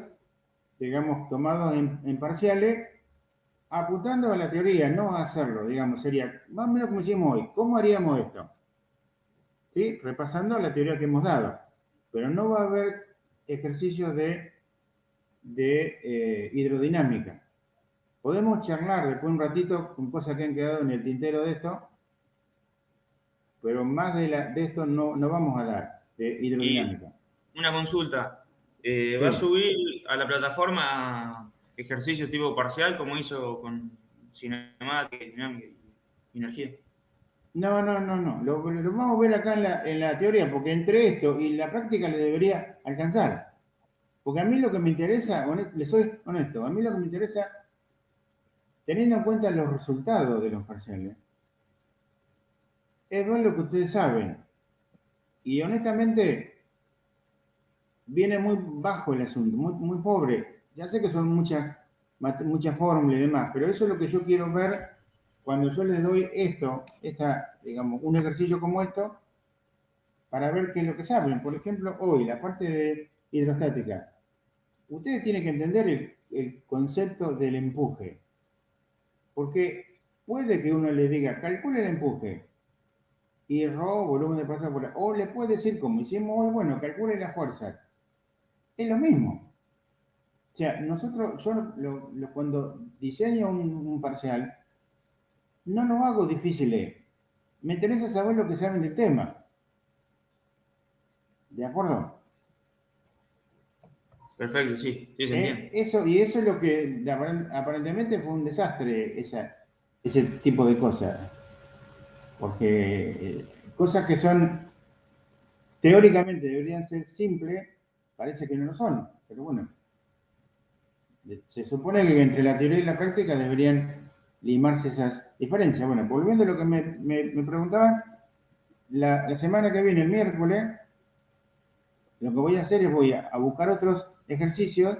digamos, tomados en parciales, apuntando a la teoría, no a hacerlo, digamos, sería más o menos como hicimos hoy. ¿Cómo haríamos esto? ¿Sí? Repasando la teoría que hemos dado. pero no va a haber ejercicios de hidrodinámica. Podemos charlar después un ratito con cosas que han quedado en el tintero de esto, pero más de esto no vamos a dar, de hidrodinámica. Una consulta. ¿Va a subir a la plataforma ejercicios tipo parcial como hizo con cinemática, dinámica y energía? No. Lo vamos a ver acá en la teoría, porque entre esto y la práctica le debería alcanzar. Porque a mí lo que me interesa, le soy honesto, a mí lo que me interesa, teniendo en cuenta los resultados de los parciales, es ver lo que ustedes saben. Y honestamente, viene muy bajo el asunto, muy pobre. Ya sé que son muchas fórmulas y demás, pero eso es lo que yo quiero ver cuando yo les doy digamos, un ejercicio como esto, para ver qué es lo que saben. Por ejemplo, hoy, la parte de hidrostática. Ustedes tienen que entender el concepto del empuje. Porque puede que uno le diga, calcule el empuje, y volumen de pasar por o le puede decir, como hicimos hoy, bueno, calcule la fuerza. Es lo mismo. O sea, yo cuando diseño un parcial, no lo hago difícil. Me interesa saber lo que saben del tema. ¿De acuerdo? Perfecto, sí, se entiende. Eso es lo que aparentemente fue un desastre, ese tipo de cosas. Porque cosas que son teóricamente deberían ser simples, parece que no lo son. Pero bueno, se supone que entre la teoría y la práctica deberían limarse esas diferencias. Bueno, volviendo a lo que me preguntaban, la semana que viene, el miércoles, lo que voy a hacer es voy a buscar otros ejercicios,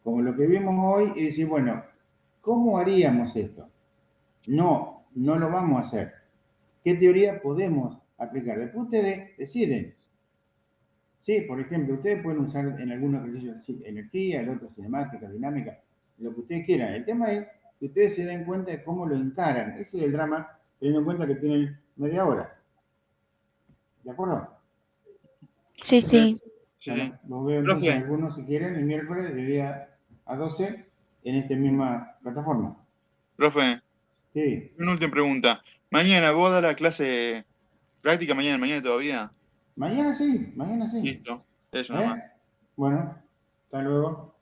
como lo que vimos hoy, y decir, bueno, ¿cómo haríamos esto? No lo vamos a hacer. ¿Qué teoría podemos aplicar? Después ustedes deciden. Sí, por ejemplo, ustedes pueden usar en algunos ejercicios energía, el otro cinemática, dinámica, lo que ustedes quieran. El tema es que ustedes se den cuenta de cómo lo encaran. Ese es el drama, teniendo en cuenta que tienen media hora. ¿De acuerdo? Sí, sí. Bueno, los veo entonces Profe. algunos, si quieren, el miércoles de 10 a 12 en esta misma plataforma. Profe, Sí. una última pregunta. Mañana, ¿vos das la clase práctica mañana todavía? Mañana sí. Listo, eso nomás. Bueno, hasta luego.